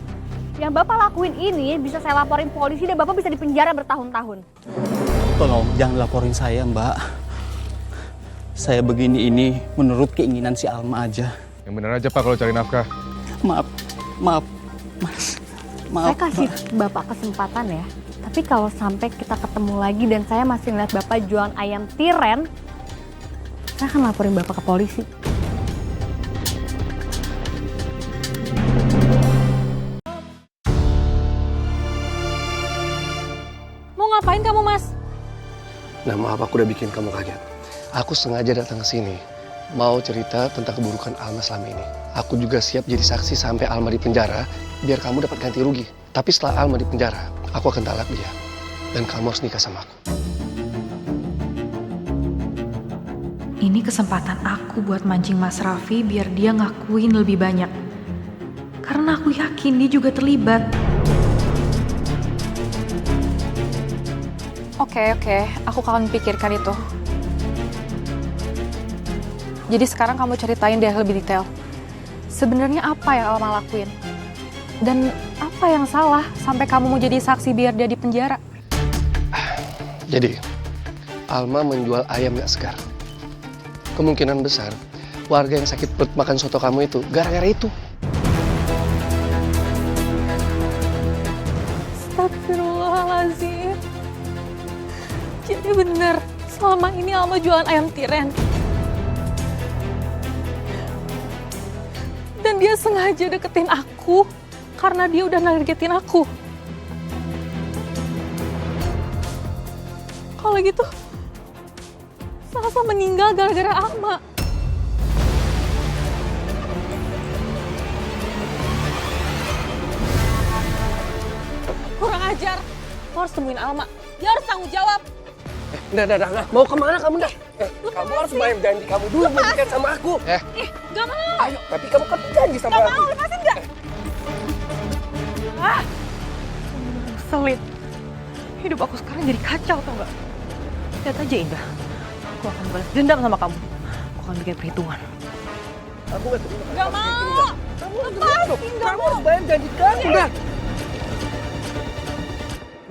Yang Bapak lakuin ini bisa saya laporin polisi dan Bapak bisa dipenjara bertahun-tahun. Tolong jangan laporin saya Mbak. Saya begini ini menurut keinginan si Alma aja. Yang benar aja Pak kalau cari nafkah. Maaf, Mas. Maaf. Saya kasih Bapak kesempatan ya. Tapi kalau sampai kita ketemu lagi dan saya masih ngeliat Bapak jualan ayam tiren, saya akan laporin Bapak ke polisi. Mau ngapain kamu, Mas? Nah maaf aku udah bikin kamu kaget. Aku sengaja datang ke sini mau cerita tentang keburukan Alma selama ini. Aku juga siap jadi saksi sampai Alma di penjara biar kamu dapat ganti rugi. Tapi setelah Alma di penjara, aku akan talak dia. Dan kamu harus nikah sama aku. Ini kesempatan aku buat mancing Mas Raffi biar dia ngakuin lebih banyak. Karena aku yakin dia juga terlibat. Oke, aku akan pikirkan itu. Jadi sekarang kamu ceritain deh lebih detail. Sebenarnya apa yang Alma lakuin? Dan apa yang salah sampai kamu mau jadi saksi biar dia di penjara? Jadi, Alma menjual ayam gak segar. Kemungkinan besar, warga yang sakit perut makan soto kamu itu gara-gara itu. Astagfirullahaladzim. Jadi bener, selama ini Alma jualan ayam tiren. Dan dia sengaja deketin aku karena dia udah nargetin aku. Kalau gitu, Salsa meninggal gara-gara Alma. Kurang ajar. Lo harus temuin Alma. Dia harus tanggung jawab. Nah. Mau kemana kamu, Dah? Kamu harus bayar janji kamu dulu menikah sama aku. Gak mau. Ayo, tapi kamu kan janji sama aku. Gak mau, lepasin gak? Selit. Hidup aku sekarang jadi kacau tau gak? Lihat aja Indah. Aku akan balas dendam sama kamu. Aku akan bikin perhitungan. Aku gak terima. Gak mau. Lepasin, gak Kamu harus bayar janji kamu, Dah.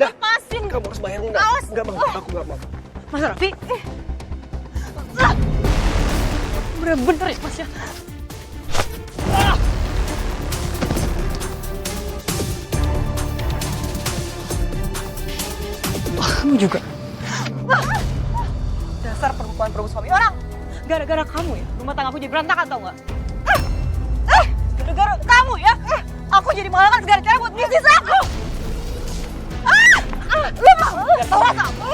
Lepasin. Kamu harus bayar, Dah. Awas. Gak mau, aku gak mau. Mas Raffi. Bener-bener ya Mas ya. Kamu juga. Dasar perempuan suami orang. Gara-gara kamu ya, rumah tangga aku jadi berantakan tau gak? Gara-gara kamu ya, aku jadi menghalalkan segala cara buat bisnis aku. Lu mau? Gak tau kamu.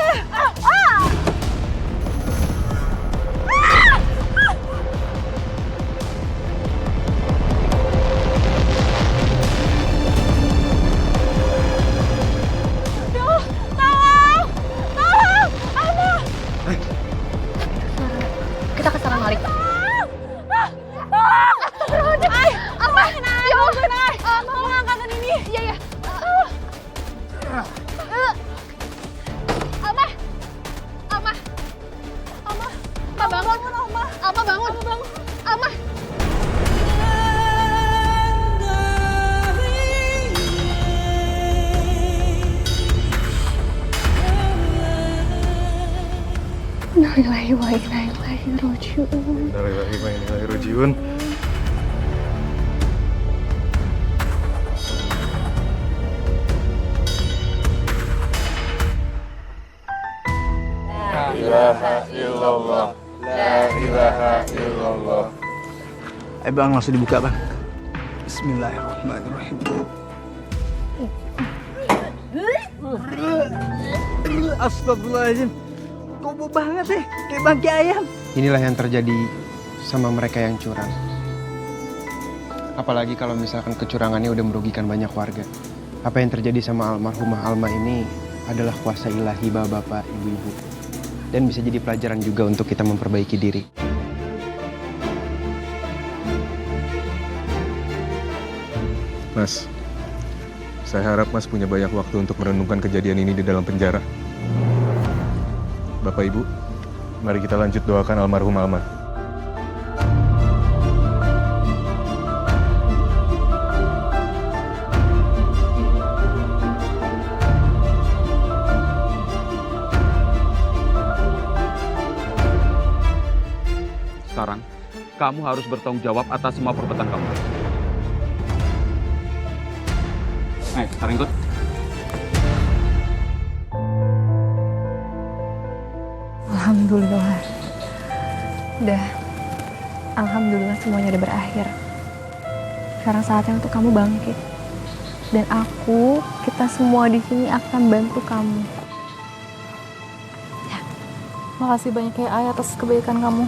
Kita ke sana, Malik. Innalillahi wa inna ilaihi raji'un. Innalillahi wa inna ilaihi raji'un. La ilaha illallah. La ilaha illallah. Bang, langsung dibuka bang. Bismillahirrahmanirrahim. Astagfirullahaladzim. Kok bau banget deh, kayak bangkai ayam. Inilah yang terjadi sama mereka yang curang. Apalagi kalau misalkan kecurangannya udah merugikan banyak warga. Apa yang terjadi sama almarhumah Alma ini adalah kuasa ilahi bapak-bapak, ibu-ibu. Dan bisa jadi pelajaran juga untuk kita memperbaiki diri. Mas, saya harap Mas punya banyak waktu untuk merenungkan kejadian ini di dalam penjara. Bapak Ibu, mari kita lanjut doakan almarhum Alma. Sekarang, kamu harus bertanggung jawab atas semua perbuatan kamu. Ayo, sekarang ikut. Alhamdulillah. Udah. Alhamdulillah semuanya udah berakhir. Sekarang saatnya untuk kamu bangkit. Dan kita semua di sini akan bantu kamu. Ya. Makasih banyak ya Ay atas kebaikan kamu.